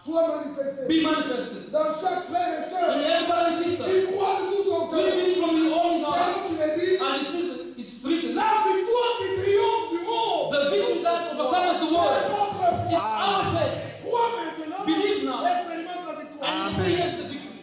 soit manifestée be manifested dans chaque frère et in sœur every brother and sister. qui croit de tout son Do cœur. you believe from your own heart? C'est qu'il est dit, And it's written, la victoire qui triomphe du monde. the victory that overcomes the world C'est notre is foi. our faith. Crois maintenant. Believe now. Expérimente la victoire. And experience the victory.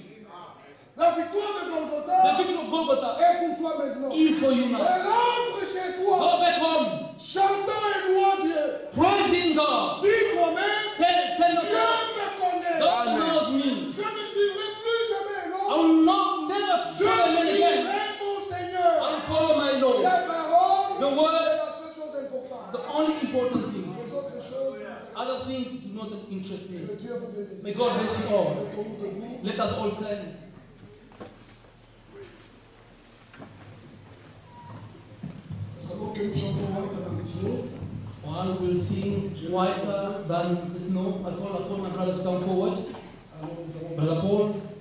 La victoire de The Golgotha victory of Golgotha est pour toi maintenant. is for you now. Et rentre chez toi, Go back home, chantant et louant Dieu. praising God. Dis toi-même, Tell Dieu yourself, me connaît. God knows me. Je ne suivrai plus jamais, I non. will never Je follow men again. suivrai mon Seigneur. I will follow my Lord. La parole The word. est la seule chose importante. The only important thing. Les autres choses, Other things do not interest me. que Dieu vous bénisse. May God bless you all. Mettons-nous debout. Let us all stand. nous chantons Whiter Than Snow. One will sing whiter than the snow. I call my brother to come forward. Alors nous avons Brother Paul.